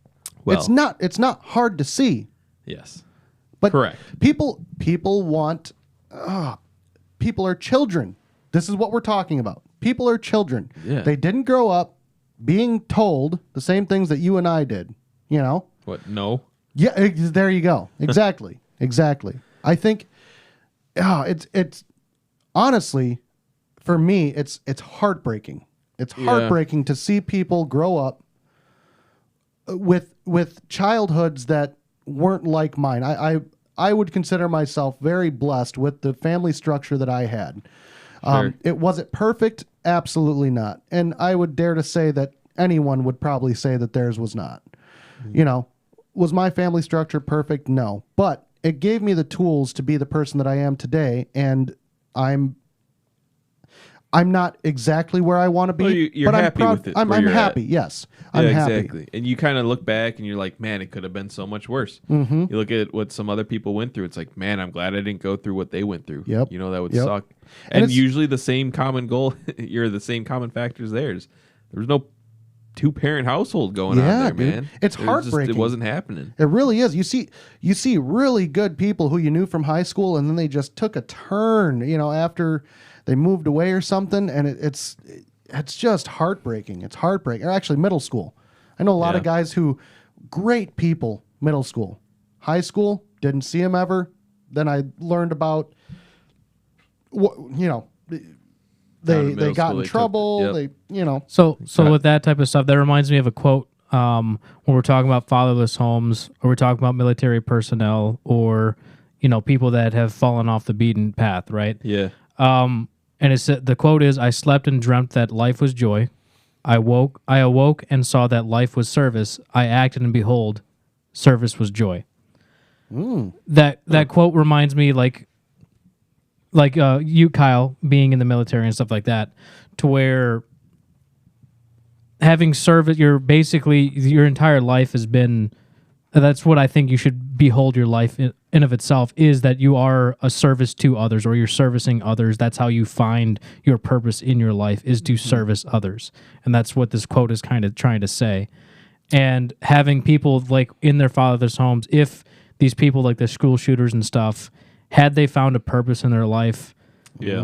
Well, It's not hard to see. Yes. But Correct. People want. People are children. This is what we're talking about. People are children. Yeah. They didn't grow up being told the same things that you and I did. You know. What? No. Yeah. There you go. Exactly. Exactly. I think. It's honestly, for me, it's heartbreaking. It's heartbreaking to see people grow up with childhoods that weren't like mine. I would consider myself very blessed with the family structure that I had. Sure. Was it perfect? Absolutely not. And I would dare to say that anyone would probably say that theirs was not. Was my family structure perfect? No. But it gave me the tools to be the person that I am today, and I'm not exactly where I want to be, Well, you're but I'm happy proud. with it I'm where you're happy. at. Yes, I'm happy. Exactly. And you kind of look back and you're like, man, it could have been so much worse. You look at what some other people went through. It's like, man, I'm glad I didn't go through what they went through. Yep. You know, that would Yep. suck. And And it's- usually the same common goal, you're the same common factors theirs. There was no 2-parent household going on there, dude. man. It's It was heartbreaking. It wasn't happening. It really is. You see really good people who you knew from high school, and then they just took a turn, after they moved away or something, and it's just heartbreaking. It's heartbreaking. Or actually, middle school. I know a lot of Yeah. guys who, great people, middle school, high school, didn't see them ever. Then I learned about, Down in they middle got school, in they trouble. took- So Right. with that type of stuff, that reminds me of a quote when we're talking about fatherless homes, or we're talking about military personnel, or people that have fallen off the beaten path, right? Yeah. And the quote is, "I slept and dreamt that life was joy. I awoke and saw that life was service. I acted and behold, service was joy." That quote reminds me like you, Kyle, being in the military and stuff like that, to where having served, your entire life has been. That's what I think you should behold your life in of itself, is that you are a service to others, or you're servicing others. That's how you find your purpose in your life, is to service others. And that's what this quote is kind of trying to say. And having people like in their fatherless homes, if these people like the school shooters and stuff, had they found a purpose in their life, Yeah.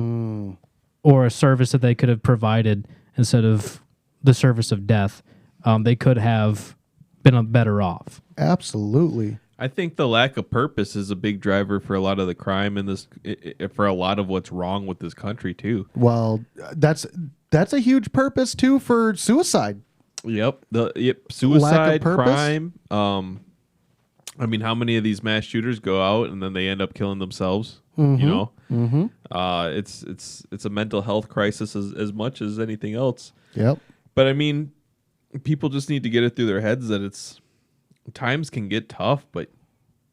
or a service that they could have provided instead of the service of death, they could have been better off. Absolutely. I think the lack of purpose is a big driver for a lot of the crime in this, for a lot of what's wrong with this country too. Well, that's a huge purpose too for suicide. Yep. Suicide, purpose? crime. I mean, how many of these mass shooters go out and then they end up killing themselves? It's a mental health crisis as much as anything else. Yep. But I mean, people just need to get it through their heads that times can get tough, but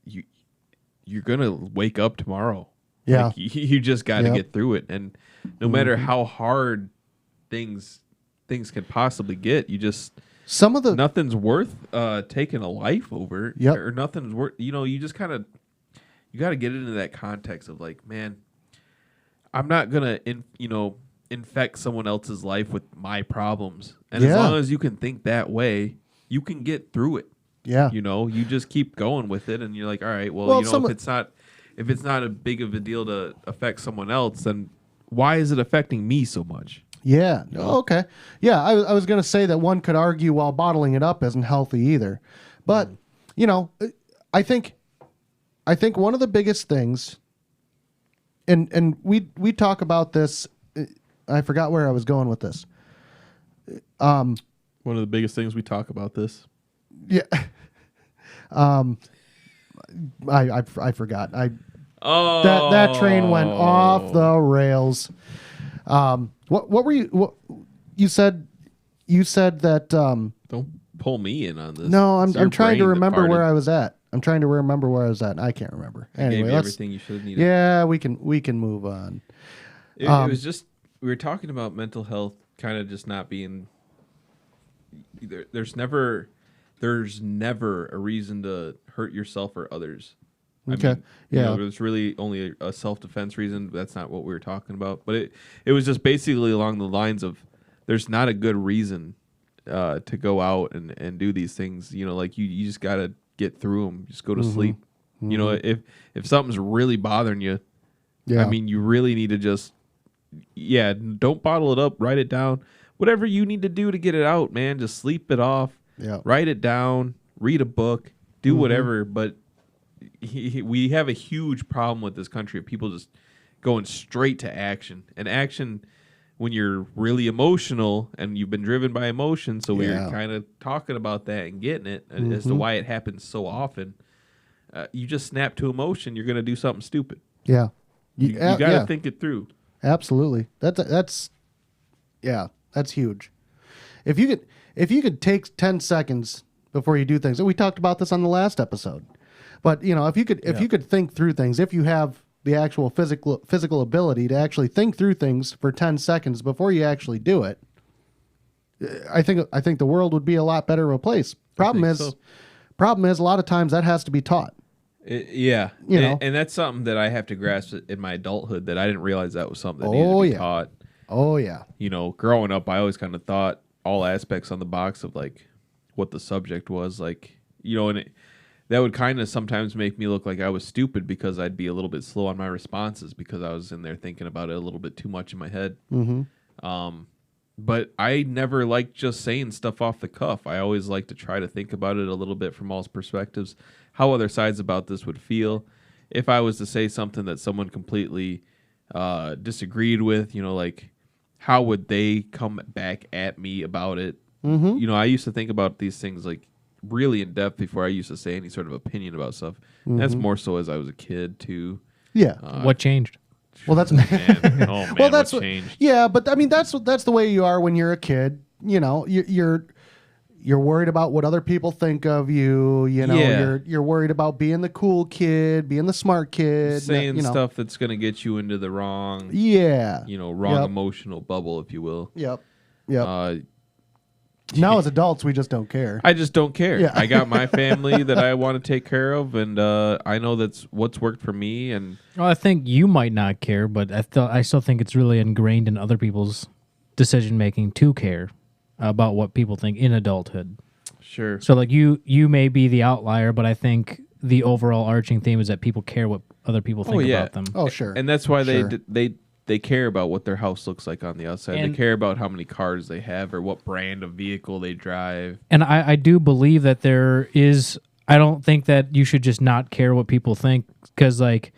you're gonna wake up tomorrow. Yeah. Like, you just got to Yep. get through it, and no matter how hard things could possibly get, Some of the nothing's worth taking a life over. Yep. Or nothing's worth. You just kind of you got to get into that context of like, man, I'm not gonna infect someone else's life with my problems, and as Yeah. long as you can think that way, you can get through it. yeah. You just keep going with it, and you're like, all right, well, Well, if it's not a big of a deal to affect someone else, then why is it affecting me so much? Yeah. Oh, okay. Yeah, I was going to say that one could argue while bottling it up isn't healthy either. But, I think one of the biggest things, and we talk about this, I forgot where I was going with this. One of the biggest things we talk about this. Yeah. I forgot. Oh, That train went off the rails. What were you said that Don't pull me in on this. no, It's I'm your trying to brain that remember where farted. I was at. I'm trying to remember where I was at. I can't remember. I gave Anyway, you let's everything you should have needed. yeah, we can move on. It was just we were talking about mental health kind of just not being there's never a reason to hurt yourself or others. Okay. Yeah. There's really only a self-defense reason. That's not what we were talking about. But it was just basically along the lines of there's not a good reason to go out and do these things. Like you just got to get through them. Just go to sleep. If something's really bothering you, Yeah. I mean, you really need to just, don't bottle it up. Write it down. Whatever you need to do to get it out, man. Just sleep it off. Yeah. Write it down. Read a book. Do whatever. But we have a huge problem with this country of people just going straight to action. And action, when you're really emotional and you've been driven by emotion, so we're kind of talking about that and getting it as to why it happens so often. You just snap to emotion, you're going to do something stupid. Yeah. You got to think it through. Absolutely. That's huge. If you could take 10 seconds before you do things, and we talked about this on the last episode. But if you could think through things, if you have the actual physical ability to actually think through things for 10 seconds before you actually do it, I think the world would be a lot better of a place. Problem is a lot of times that has to be taught. Yeah. And that's something that I have to grasp in my adulthood, that I didn't realize that was something that needed to be taught. Oh, yeah. You know, growing up, I always kind of thought all aspects on the box of, like, what the subject was. Like, you know, and that would kind of sometimes make me look like I was stupid because I'd be a little bit slow on my responses because I was in there thinking about it a little bit too much in my head. Mm-hmm. But I never liked just saying stuff off the cuff. I always like to try to think about it a little bit from all perspectives, how other sides about this would feel. If I was to say something that someone completely disagreed with, you know, like, how would they come back at me about it? Mm-hmm. You know, I used to think about these things, like, really in depth before I used to say any sort of opinion about stuff. Mm-hmm. That's more so as I was a kid, too. Yeah. What changed? Well, that's man, well, that's what changed. Yeah, but I mean, that's the way you are when you're a kid. You know, you're worried about what other people think of you. You know, you're worried about being the cool kid, being the smart kid, saying stuff that's going to get you into the wrong, wrong emotional bubble, if you will. Yep. Now, as adults, we just don't care. I just don't care. Yeah. I got my family that I want to take care of, and I know that's what's worked for me. And Well, I think you might not care, but I still think it's really ingrained in other people's decision making to care about what people think in adulthood. Sure. So, like, you may be the outlier, but I think the overall arching theme is that people care what other people think about them. Oh, sure. And that's why they care about what their house looks like on the outside. And they care about how many cars they have or what brand of vehicle they drive. And I do believe that there is. I don't think that you should just not care what people think, because, like,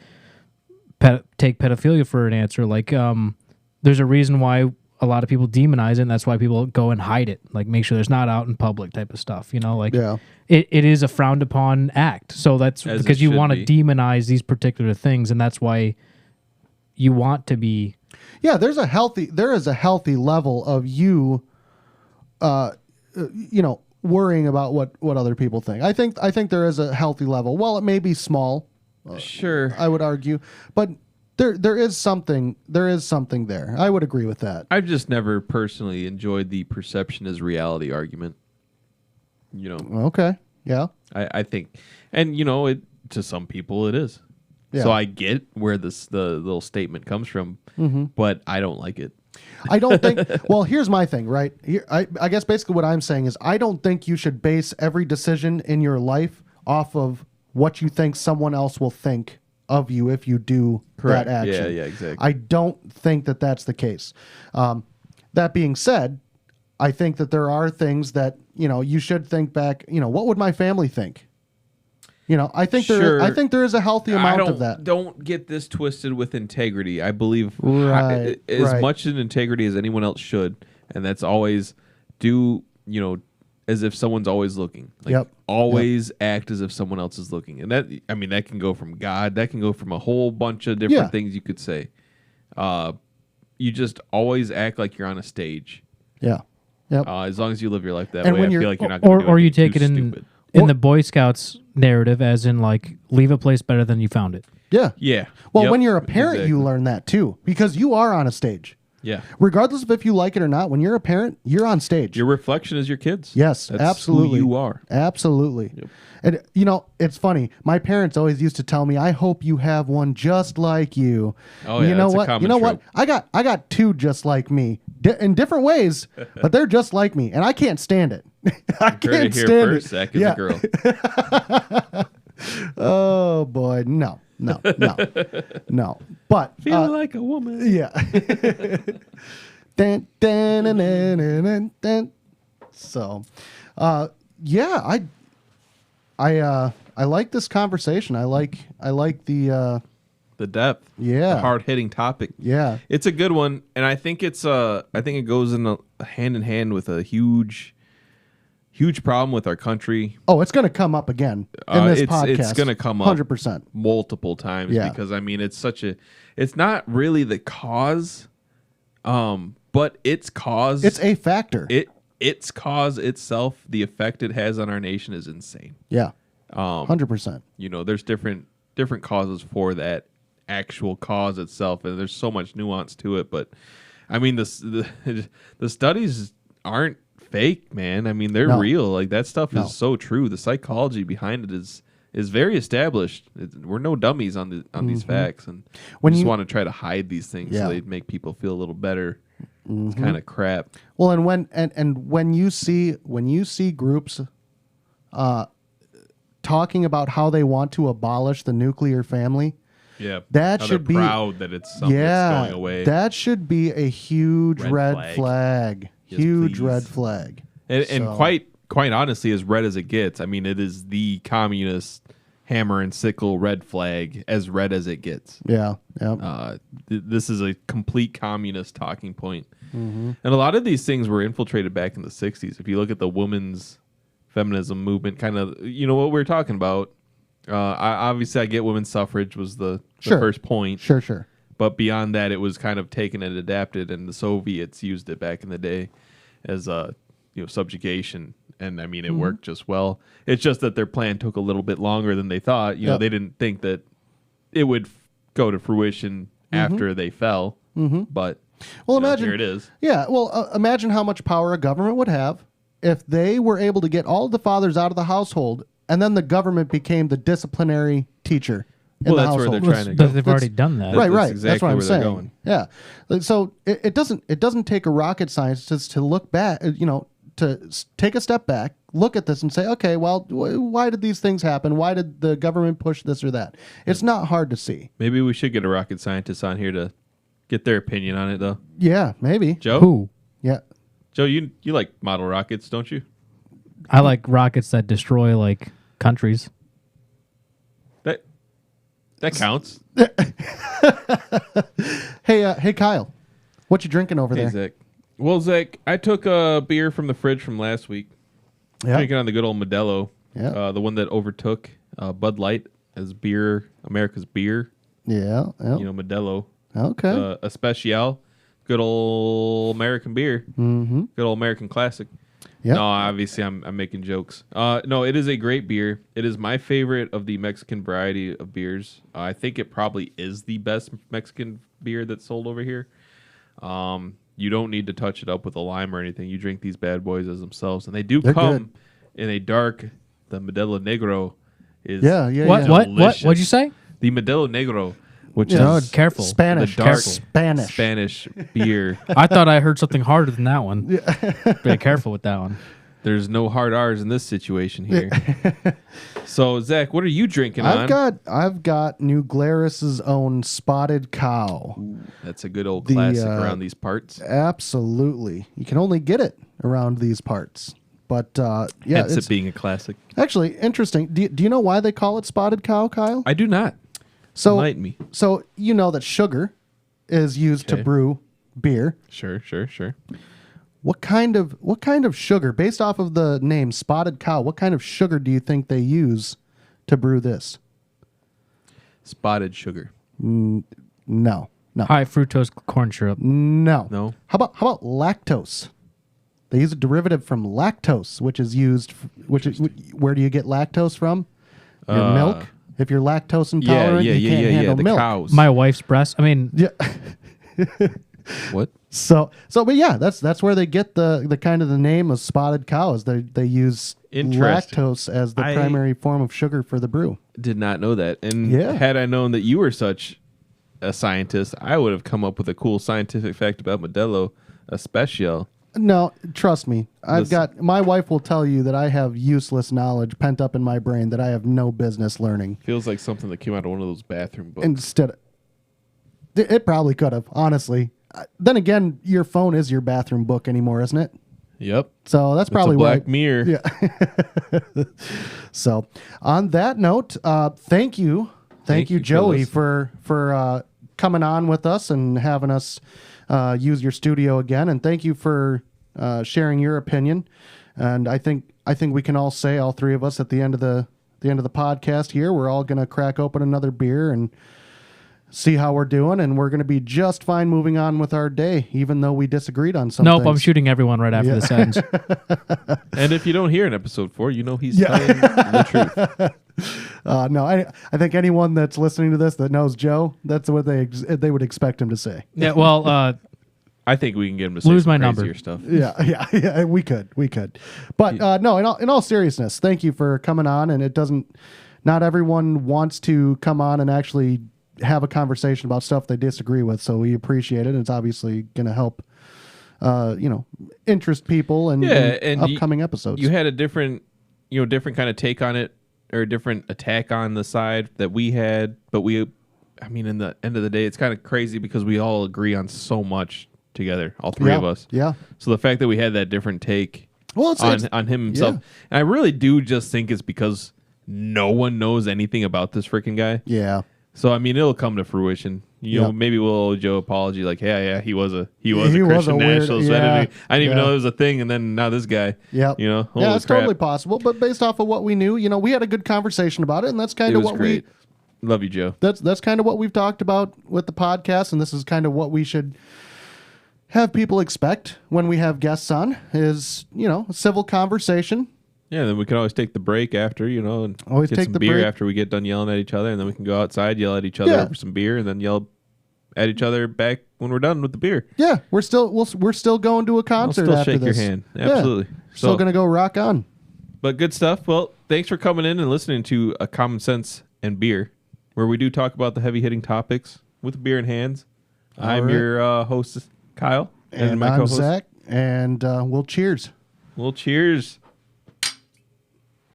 take pedophilia for an answer. Like, there's a reason why a lot of people demonize it, and that's why people go and hide it. Like, make sure there's not out in public type of stuff. You know, like, it is a frowned upon act. So that's because you want to demonize these particular things, and that's why you want to be. Yeah, there is a healthy level of you, worrying about what other people think. I think there is a healthy level. Well, it may be small. Sure, I would argue, but there is something there. I would agree with that. I've just never personally enjoyed the perception is reality argument. You know. Okay. Yeah. I think, and it to some people it is. Yeah. So I get where the little statement comes from, but I don't like it. I don't think. Well, here's my thing, right? I guess basically what I'm saying is I don't think you should base every decision in your life off of what you think someone else will think of you if you do Correct. that action. Yeah, exactly. I don't think that that's the case. That being said, I think that there are things that you should think back. What would my family think? I think there is a healthy amount of that. Don't get this twisted with integrity. I believe Right. much in integrity as anyone else should, and that's always do as if someone's always looking. Like, always act as if someone else is looking, and that can go from God. That can go from a whole bunch of different things you could say. You just always act like you're on a stage. Yeah. Yep. As long as you live your life that And way, when I feel like you're not going to do or you anything take it too in stupid. in the Boy Scouts narrative, as in, like, leave a place better than you found it. Yeah. Yeah. Well, Yep. when you're a parent, Exactly. you learn that too, because you are on a stage. Yeah. Regardless of if you like it or not, when you're a parent, you're on stage. Your reflection is your kids. Yes, That's absolutely. who you are. Absolutely. Yep. And it's funny. My parents always used to tell me, "I hope you have one just like you." Oh, yeah, You know that's a what? common You know what? trope. I got two just like me in different ways, but they're just like me, and I can't stand it. I Heard can't it here stand first. it. Zach is a girl. Oh boy, no. But Feel like a woman. yeah. Dun, dun, dun, dun, dun, dun, dun. So, yeah, I like this conversation. I like the depth. Yeah. The hard hitting topic. yeah. It's a good one, and I think it goes in hand in hand with a huge problem with our country. Oh, it's going to come up again in this podcast. It's going to come up 100%. multiple times because it's not really the cause, but its cause. It's a factor. Its cause itself, the effect it has on our nation is insane. Yeah. 100%. There's different causes for that actual cause itself, and there's so much nuance to it. But I mean, the studies aren't fake, man. I mean, they're real. Like that stuff is so true. The psychology behind it is very established. We're no dummies on these facts, and we just want to try to hide these things so they make people feel a little better. It's kind of crap. Well, and when you see groups talking about how they want to abolish the nuclear family, that should be proud that it's something that's going away. That should be a huge red flag. Yes, huge please. Red flag. And quite honestly, as red as it gets. I mean, it is the communist hammer and sickle red flag, as red as it gets. Yeah. This is a complete communist talking point. And a lot of these things were infiltrated back in the 60s. If you look at the women's feminism movement, kind of, what we were talking about. Obviously, I get women's suffrage was the first point. Sure. But beyond that, it was kind of taken and adapted, and the Soviets used it back in the day as subjugation. And I mean, it worked just well. It's just that their plan took a little bit longer than they thought. They didn't think that it would go to fruition after they fell. But imagine here it is. Yeah. Well, imagine how much power a government would have if they were able to get all of the fathers out of the household, and then the government became the disciplinary teacher. Well, that's where they're trying to go. They've already done that. Right. That's exactly that's what I'm where they're saying. going. Yeah. So it doesn't take a rocket scientist to look back, to take a step back, look at this and say, okay, well, why did these things happen? Why did the government push this or that? It's not hard to see. Maybe we should get a rocket scientist on here to get their opinion on it, though. Yeah, maybe. Joe? Who? Yeah. Joe, you like model rockets, don't you? I like rockets that destroy like countries. That counts. Hey, Kyle, what you drinking over there? Zach. Well, Zach, I took a beer from the fridge from last week. Yeah. Drinking on the good old Modelo. Yeah. The one that overtook Bud Light as America's beer. Yeah. Modelo. Okay. A Special. Good old American beer. Mm-hmm. Good old American classic. Yep. No, obviously I'm making jokes. No, it is a great beer. It is my favorite of the Mexican variety of beers. I think it probably is the best Mexican beer that's sold over here. You don't need to touch it up with a lime or anything. You drink these bad boys as themselves, and they're come good. in a dark. The Modelo Negro is What'd you say? The Modelo Negro, which is careful Spanish, the dark Spanish beer. I thought I heard something harder than that one. Be careful with that one. There's no hard R's in this situation here. So, Zach, what are you drinking on? I've got New Glarus's own Spotted Cow. Ooh, that's a good old classic around these parts. Absolutely. You can only get it around these parts. But, hence it being a classic. Actually, interesting. Do you know why they call it Spotted Cow, Kyle? I do not. So, enlighten me. So, you know that sugar is used to brew beer. Sure. What kind of sugar, based off of the name Spotted Cow, what kind of sugar do you think they use to brew this? Spotted sugar. No. High fructose corn syrup. No. How about lactose? They use a derivative from lactose, which is used. Where do you get lactose from? Your milk. If you're lactose intolerant, you can't handle the milk. Cows. My wife's breast. I mean, yeah. What? But yeah, that's where they get the kind of the name of Spotted Cows. They use lactose as the primary form of sugar for the brew. Did not know that. And had I known that you were such a scientist, I would have come up with a cool scientific fact about Modelo Especial. No, trust me. My wife will tell you that I have useless knowledge pent up in my brain that I have no business learning. Feels like something that came out of one of those bathroom books. It probably could have, honestly. Then again, your phone is your bathroom book anymore, isn't it? Yep. So that's probably why. Black Mirror. Yeah. So on that note, thank you, Joey, for coming on with us and having us use your studio again, and thank you for sharing your opinion. And I think we can all say, all three of us, at the end of the podcast here, we're all gonna crack open another beer and see how we're doing, and we're going to be just fine moving on with our day, even though we disagreed on some Nope, things. I'm shooting everyone right after this ends. And if you don't hear in episode 4, you know he's telling the truth. No, I think anyone that's listening to this that knows Joe, that's what they would expect him to say. Yeah, well, I think we can get him to say Lose some my number. crazier stuff. Yeah, we could. But no, in all seriousness, thank you for coming on. And not everyone wants to come on and actually have a conversation about stuff they disagree with. So we appreciate it. It's obviously going to help, interest people in upcoming episodes. You had a different kind of take on it, or a different attack on the side that we had. But in the end of the day, it's kind of crazy because we all agree on so much together, all three of us. Yeah. So the fact that we had that different take on him himself, yeah. and I really do just think it's because no one knows anything about this freaking guy. Yeah. So it'll come to fruition. Maybe we'll owe Joe apology, like, yeah, he was a Christian nationalist. I didn't even know it was a thing, and then now this guy. Yep. Holy it's crap. totally possible. But based off of what we knew, we had a good conversation about it, and that's kind It of was what great. Love you, Joe. That's kind of what we've talked about with the podcast, and this is kind of what we should have people expect when we have guests on is, a civil conversation. Yeah, then we can always take the break after, and Always get take some the beer break. after we get done yelling at each other, and then we can go outside, yell at each other over some beer, and then yell at each other back when we're done with the beer. Yeah, we're still going to a concert I'll still after shake this. your hand. Absolutely. Yeah, still gonna go rock on. But good stuff. Well, thanks for coming in and listening to A Common Sense and Beer, where we do talk about the heavy-hitting topics with beer in hands. I'm your host, Kyle. And my I'm co-host, Zach, and we'll cheers. Well, cheers.